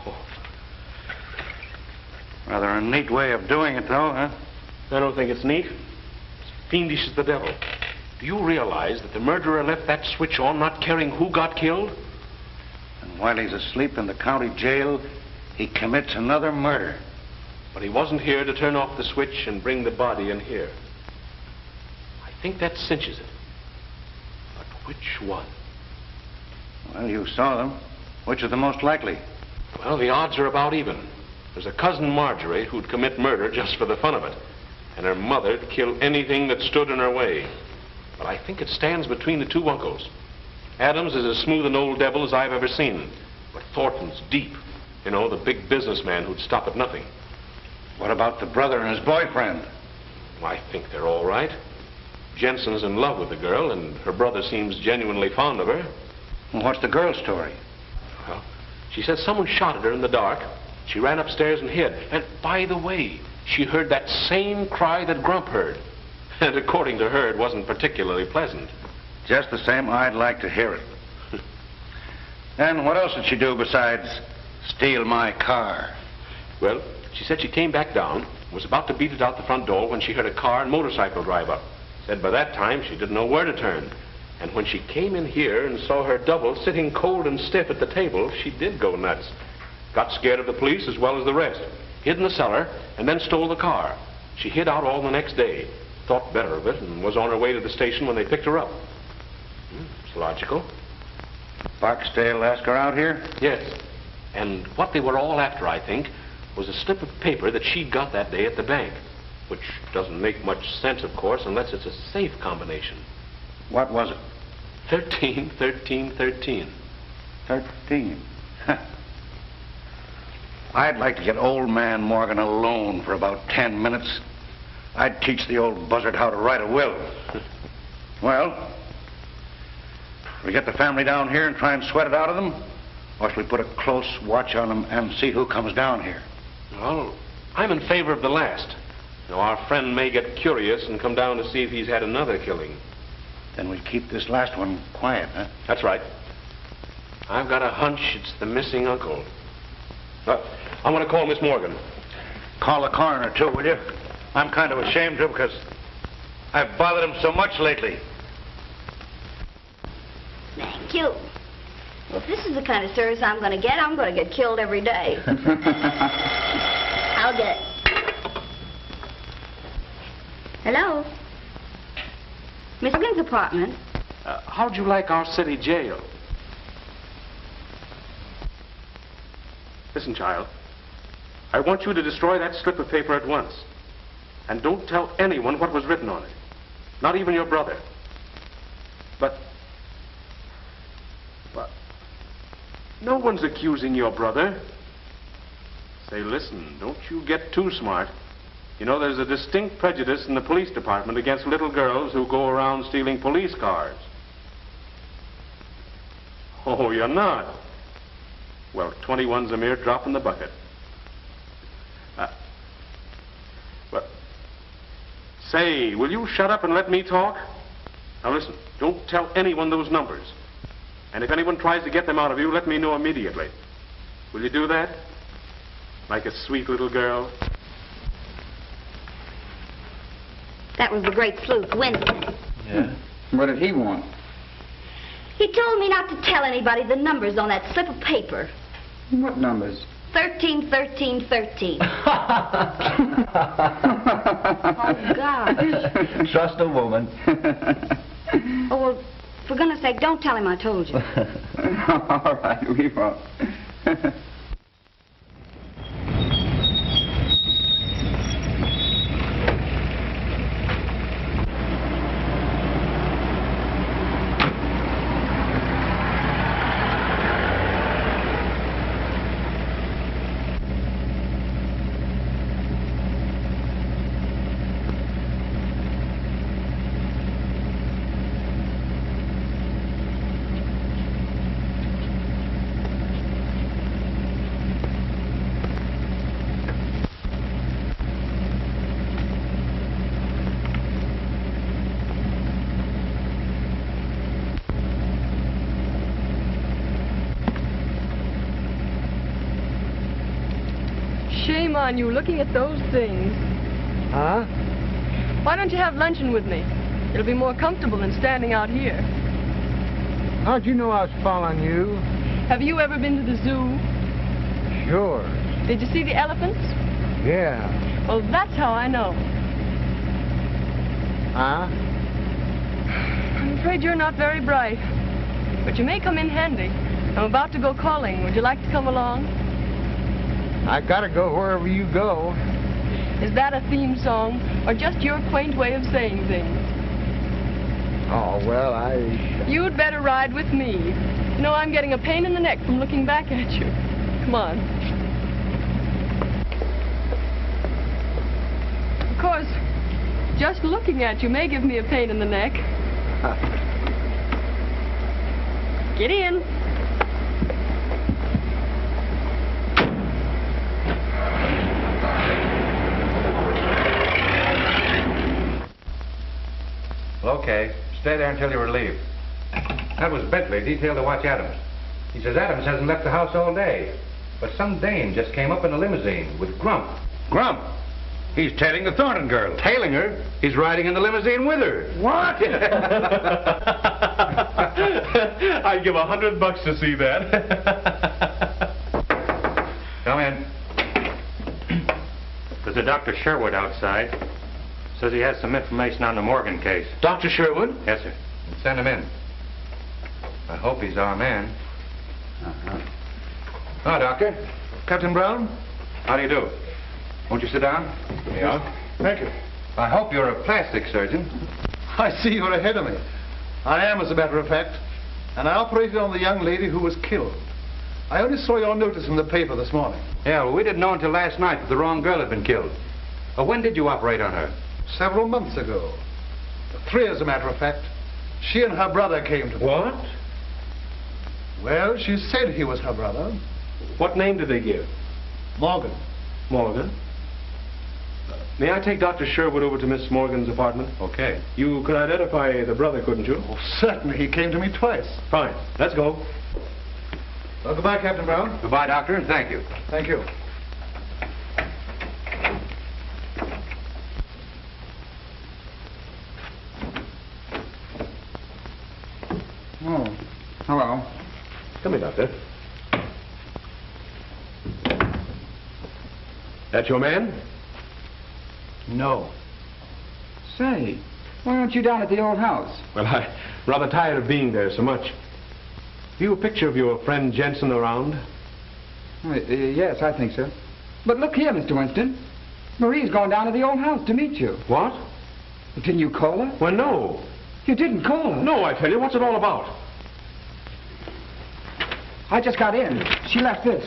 Speaker 14: Oh.
Speaker 3: Rather a neat way of doing it, though, huh?
Speaker 14: I don't think it's neat. It's fiendish as the devil. Do you realize that the murderer left that switch on, not caring who got killed?
Speaker 3: And while he's asleep in the county jail, he commits another murder.
Speaker 14: But he wasn't here to turn off the switch and bring the body in here. I think that cinches it. But which one?
Speaker 3: Well, you saw them. Which is the most likely?
Speaker 14: Well, the odds are about even. There's a cousin Marjorie who'd commit murder just for the fun of it. And her mother'd kill anything that stood in her way. But I think it stands between the two uncles. Adams is as smooth an old devil as I've ever seen. But Thornton's deep. You know, the big businessman who'd stop at nothing.
Speaker 3: What about the brother and his boyfriend?
Speaker 14: I think they're all right. Jensen's in love with the girl, and her brother seems genuinely fond of her.
Speaker 3: Well, what's the girl's story?
Speaker 14: Well, she says someone shot at her in the dark. She ran upstairs and hid. And by the way, she heard that same cry that Grump heard. And according to her, it wasn't particularly pleasant.
Speaker 3: Just the same, I'd like to hear it. And what else did she do besides steal my car?
Speaker 14: Well, she said she came back down, was about to beat it out the front door when she heard a car and motorcycle drive up. Said by that time she didn't know where to turn. And when she came in here and saw her double sitting cold and stiff at the table, she did go nuts. Got scared of the police as well as the rest. Hid in the cellar and then stole the car. She hid out all the next day. Thought better of it and was on her way to the station when they picked her up. It's logical.
Speaker 3: Barksdale asked her out here?
Speaker 14: Yes. And what they were all after, I think, was a slip of paper that she'd got that day at the bank. Which doesn't make much sense, of course, unless it's a safe combination.
Speaker 3: What was it?
Speaker 14: 13, 13, 13.
Speaker 3: 13. I'd like to get old man Morgan alone for about 10 minutes. I'd teach the old buzzard how to write a will. Well, we get the family down here and try and sweat it out of them? Or should we put a close watch on them and see who comes down here?
Speaker 14: Well, I'm in favor of the last. Now, our friend may get curious and come down to see if he's had another killing.
Speaker 3: Then we keep this last one quiet, huh?
Speaker 14: That's right. I've got a hunch it's the missing uncle. I want to call Miss Morgan.
Speaker 3: Call the coroner, too, will you? I'm kind of ashamed to because I've bothered him so much lately.
Speaker 15: Thank you. Well, if this is the kind of service I'm going to get killed every day. I'll get it. Hello? Miss Morgan's apartment.
Speaker 14: How'd you like our city jail? Listen, child. I want you to destroy that slip of paper at once. And don't tell anyone what was written on it. Not even your brother. But no one's accusing your brother. Say, listen, don't you get too smart. You know, there's a distinct prejudice in the police department against little girls who go around stealing police cars. Oh, you're not? Well, 21's a mere drop in the bucket. Well, say, will you shut up and let me talk? Now listen, don't tell anyone those numbers. And if anyone tries to get them out of you, let me know immediately. Will you do that? like a sweet little girl.
Speaker 2: That was the great sleuth, Winston.
Speaker 10: Yeah? What did he want?
Speaker 2: He told me not to tell anybody the numbers on that slip of paper.
Speaker 10: What numbers?
Speaker 2: 13, 13, 13. Oh, God.
Speaker 19: Trust a woman.
Speaker 2: Oh, well, for goodness sake, don't tell him I told you.
Speaker 10: All right, we won't.
Speaker 13: Shame on you looking at those things.
Speaker 5: Huh?
Speaker 13: Why don't you have luncheon with me? It'll be more comfortable than standing out here.
Speaker 5: How'd you know I was following you?
Speaker 13: Have you ever been to the zoo?
Speaker 5: Sure.
Speaker 13: Did you see the elephants?
Speaker 5: Yeah.
Speaker 13: Well, that's how I know.
Speaker 5: Huh?
Speaker 13: I'm afraid you're not very bright. But you may come in handy. I'm about to go calling. Would you like to come along?
Speaker 5: I gotta go wherever you go.
Speaker 13: Is that a theme song, or just your quaint way of saying things?
Speaker 5: Oh, well,
Speaker 13: You'd better ride with me. You know, I'm getting a pain in the neck from looking back at you. Come on. Of course, just looking at you may give me a pain in the neck. Get in.
Speaker 9: Well, okay. Stay there until you're relieved. That was Bentley, detailed to watch Adams. He says Adams hasn't left the house all day. But some dame just came up in a limousine with Grump.
Speaker 3: Grump? He's tailing the Thornton girl.
Speaker 9: Tailing her? He's riding in the limousine with her.
Speaker 3: What?
Speaker 14: I'd give $100 to see that.
Speaker 9: Come in.
Speaker 20: There's a Dr. Sherwood outside. Says he has some information on the Morgan case.
Speaker 9: Dr. Sherwood?
Speaker 20: Yes, sir.
Speaker 9: Send him in. I hope he's our man. Hi, Doctor. Captain Brown? How do you do? Won't you sit down?
Speaker 21: Yeah. Thank you.
Speaker 9: I hope you're a plastic surgeon.
Speaker 21: I see you're ahead of me. I am, as a matter of fact. And I operated on the young lady who was killed. I only saw your notice in the paper this morning.
Speaker 9: Yeah, well, we didn't know until last night that the wrong girl had been killed. When did you operate on her?
Speaker 21: Several months ago. 3, as a matter of fact. She and her brother came to me.
Speaker 14: What?
Speaker 21: Well, she said he was her brother.
Speaker 14: What name did they give?
Speaker 21: Morgan.
Speaker 14: Morgan? May I take Dr. Sherwood over to Miss Morgan's apartment?
Speaker 9: Okay.
Speaker 14: You could identify the brother, couldn't you?
Speaker 21: Oh, certainly. He came to me twice.
Speaker 14: Fine. Let's go.
Speaker 21: Well, goodbye, Captain Brown.
Speaker 9: Goodbye, Doctor, and thank you.
Speaker 21: Thank you.
Speaker 10: Oh, hello.
Speaker 14: Come here, Doctor. That your man?
Speaker 21: No.
Speaker 10: Say, why aren't you down at the old house?
Speaker 14: Well, I'm rather tired of being there so much. Have you a picture of your friend Jensen around?
Speaker 10: Yes, I think so. But look here, Mr. Winston. Marie's gone down to the old house to meet you.
Speaker 14: What?
Speaker 10: Didn't you call her?
Speaker 14: Well, no.
Speaker 10: You didn't call her?
Speaker 14: No, I tell you. What's it all about?
Speaker 10: I just got in. She left this.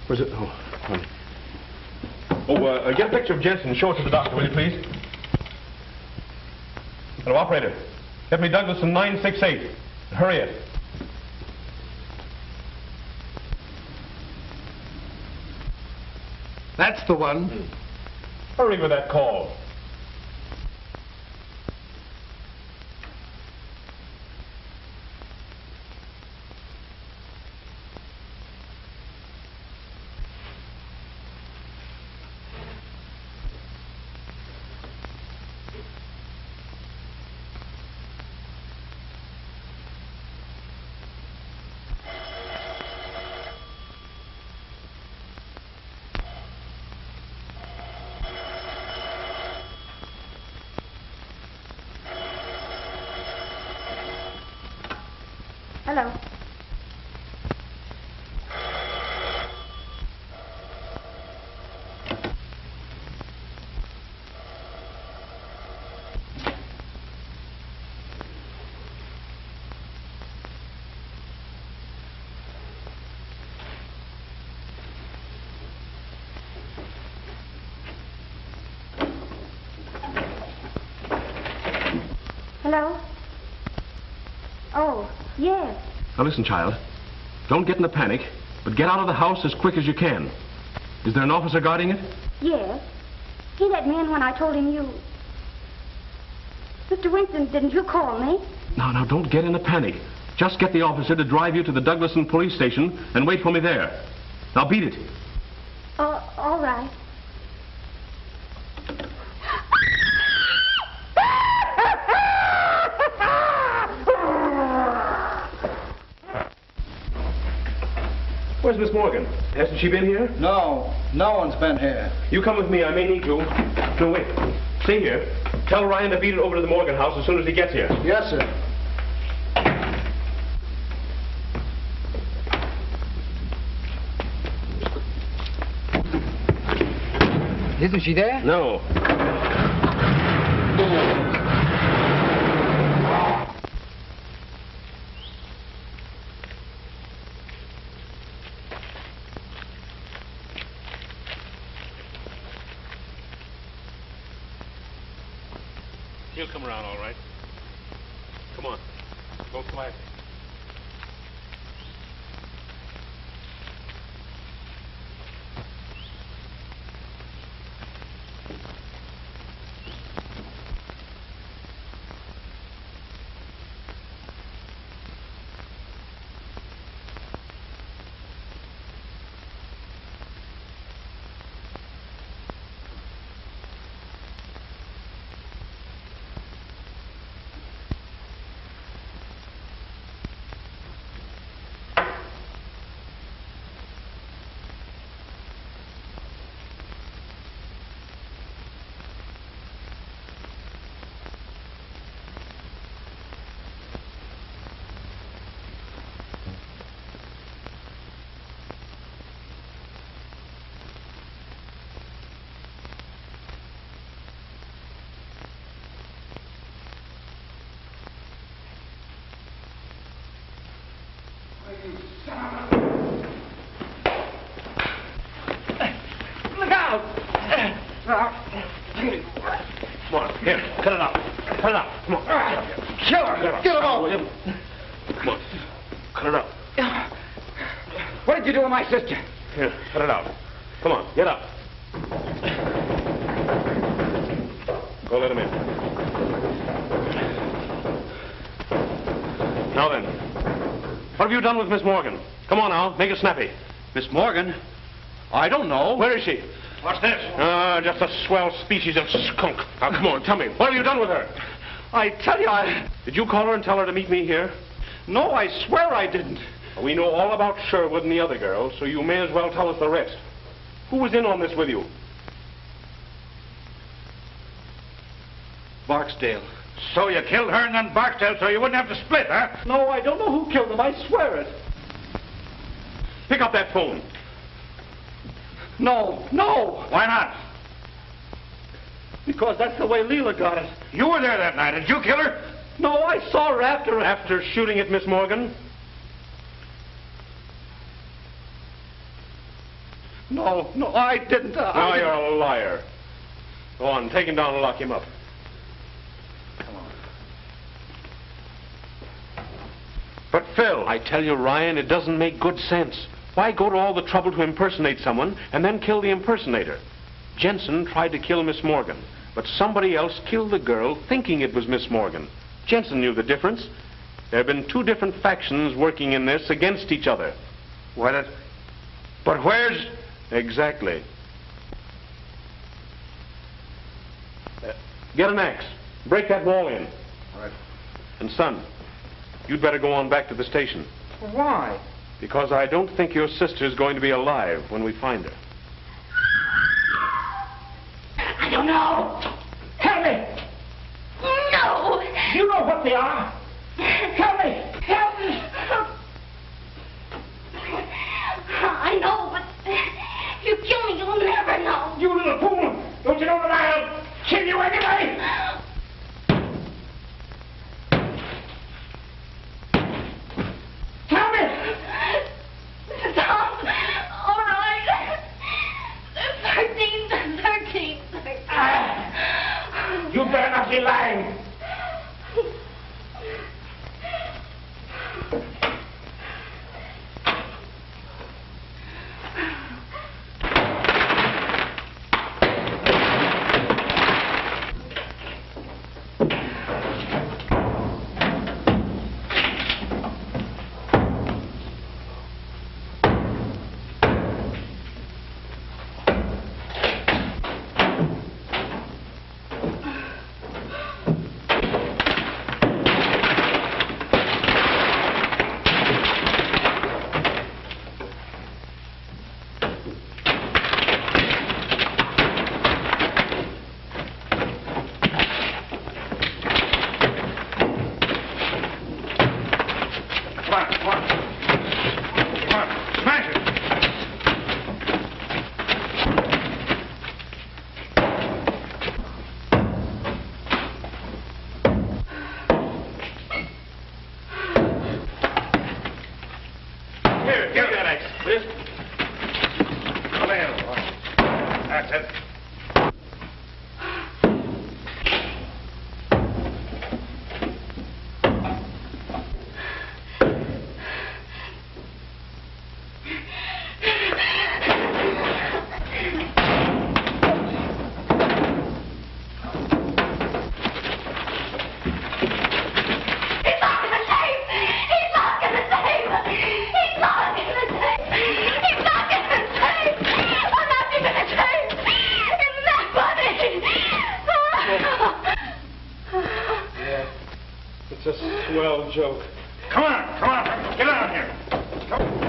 Speaker 14: Where's it? Oh, honey. Oh, get a picture of Jensen and show it to the doctor, will you, please? Hello, operator. Get me Douglas in 968. Hurry it.
Speaker 21: That's the one.
Speaker 14: Hurry with that call.
Speaker 2: Hello. Hello? Oh, yes.
Speaker 6: Now listen, child. Don't get in a panic, but get out of the house as quick as you can. Is there an officer guarding it?
Speaker 2: Yes. He let me in when I told him you... Mr. Winston, didn't you call me?
Speaker 6: Now, don't get in a panic. Just get the officer to drive you to the Douglaston police station and wait for me there. Now beat it.
Speaker 2: All right.
Speaker 6: Where's Miss Morgan? Hasn't she been here?
Speaker 21: No, no one's been here.
Speaker 6: You come with me. I may need you. No, wait. Stay here. Tell Ryan to beat it over to the Morgan house as soon as he gets here.
Speaker 21: Yes, sir.
Speaker 10: Isn't she there?
Speaker 6: No.
Speaker 14: He'll come around all right. Come on. Go quietly.
Speaker 3: Look out!
Speaker 14: Come on, here, cut it out. Cut it out. Come on.
Speaker 21: Kill her! Get him off!
Speaker 14: Come on. Cut it out.
Speaker 10: What did you do with my sister?
Speaker 14: Here, cut it out. Come on, get up. Go let him in. Now then, what have you done with Miss Morgan? Come on now, make it snappy.
Speaker 3: Miss Morgan? I don't know.
Speaker 14: Where is she?
Speaker 3: What's this?
Speaker 14: Just a swell species of skunk. Now, come on, tell me, what have you done with her?
Speaker 3: I tell you,
Speaker 14: Did you call her and tell her to meet me here?
Speaker 3: No, I swear I didn't.
Speaker 14: We know all about Sherwood and the other girls, so you may as well tell us the rest. Who was in on this with you?
Speaker 3: Barksdale.
Speaker 21: So you killed her and then Barksdale so you wouldn't have to split, huh?
Speaker 3: No, I don't know who killed them. I swear it.
Speaker 14: Pick up that phone.
Speaker 3: No, no.
Speaker 21: Why not?
Speaker 3: Because that's the way Leela got it.
Speaker 21: You were there that night. Did you kill her?
Speaker 3: No, I saw her after...
Speaker 14: After shooting at Miss Morgan?
Speaker 3: No, I didn't.
Speaker 14: Now you're a liar. Go on, take him down and lock him up.
Speaker 21: Come on. But Phil...
Speaker 14: I tell you, Ryan, it doesn't make good sense. Why go to all the trouble to impersonate someone and then kill the impersonator? Jensen tried to kill Miss Morgan, but somebody else killed the girl thinking it was Miss Morgan. Jensen knew the difference. There have been two different factions working in this against each other.
Speaker 3: But where's...
Speaker 14: Exactly. Get an axe. Break that wall in.
Speaker 21: All right.
Speaker 14: And son, you'd better go on back to the station.
Speaker 10: Why?
Speaker 14: Because I don't think your sister's going to be alive when we find her.
Speaker 4: I don't know. Help me. No. You know what they are. Help me. Help me. I know, but if you kill me, you'll never know. You little fool. Don't you know that I'll kill you anyway? Help me. Tom, all right. 13th. You better not be lying.
Speaker 14: It's a swell joke.
Speaker 4: Come on. Get out of here. Come on.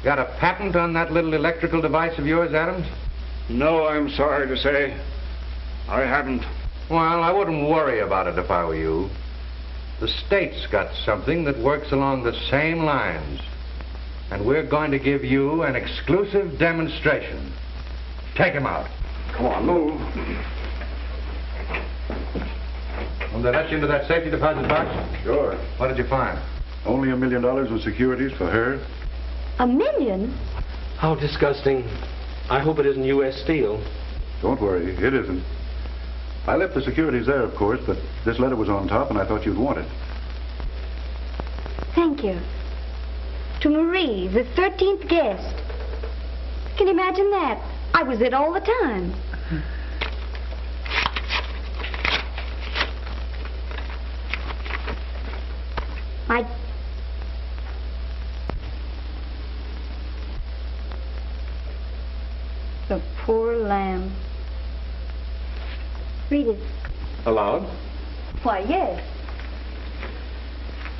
Speaker 9: Got a patent on that little electrical device of yours, Adams?
Speaker 16: No, I'm sorry to say. I haven't.
Speaker 9: Well, I wouldn't worry about it if I were you. The state's got something that works along the same lines. And we're going to give you an exclusive demonstration. Take him out.
Speaker 16: Come on, move.
Speaker 9: Will they let you into that safety deposit box?
Speaker 11: Sure.
Speaker 9: What did you find?
Speaker 11: Only $1 million in securities for her.
Speaker 2: $1 million?
Speaker 14: How disgusting. I hope it isn't U.S. Steel.
Speaker 11: Don't worry, it isn't. I left the securities there, of course, but this letter was on top, and I thought you'd want it.
Speaker 2: Thank you. To Marie, the 13th guest. Can you imagine that? I was it all the time. The poor lamb. Read it.
Speaker 14: Aloud?
Speaker 2: Why, yes.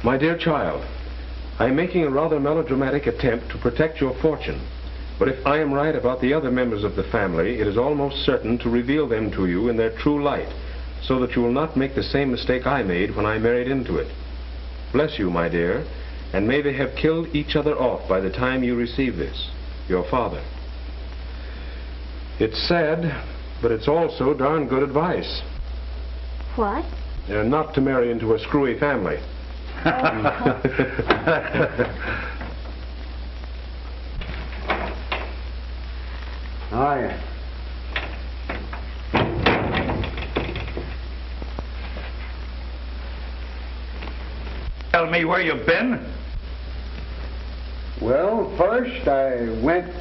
Speaker 14: My dear child, I am making a rather melodramatic attempt to protect your fortune. But if I am right about the other members of the family, it is almost certain to reveal them to you in their true light, so that you will not make the same mistake I made when I married into it. Bless you, my dear, and may they have killed each other off by the time you receive this. Your father. It's sad, but it's also darn good advice.
Speaker 2: What?
Speaker 14: Not to marry into a screwy family.
Speaker 1: Hiya.
Speaker 3: Tell me where you've been.
Speaker 1: Well, first I went...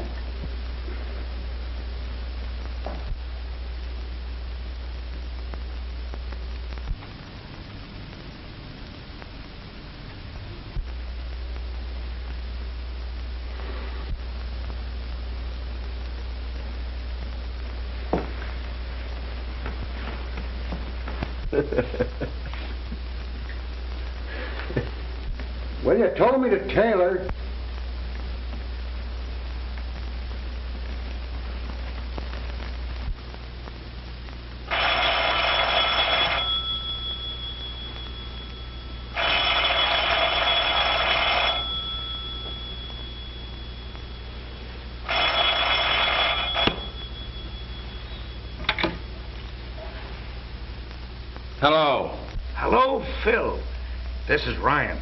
Speaker 1: Well, you told me to tailor.
Speaker 14: Hello.
Speaker 3: Hello, Phil. This is Ryan.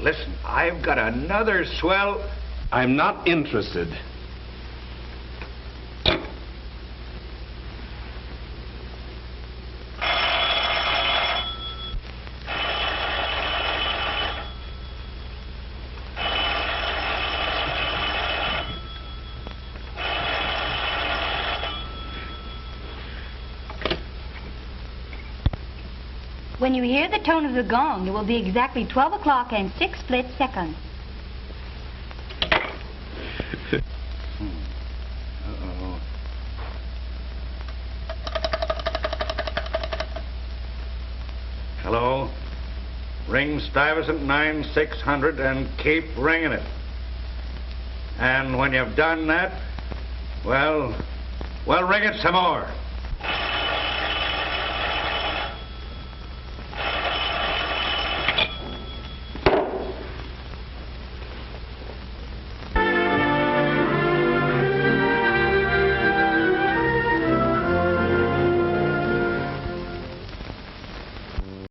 Speaker 3: Listen, I've got another swell...
Speaker 14: I'm not interested.
Speaker 15: When you hear the tone of the gong, it will be exactly 12 o'clock and 6 split seconds.
Speaker 3: Uh-oh. Hello? Ring Stuyvesant 9600 and keep ringing it. And when you've done that, well, ring it some more.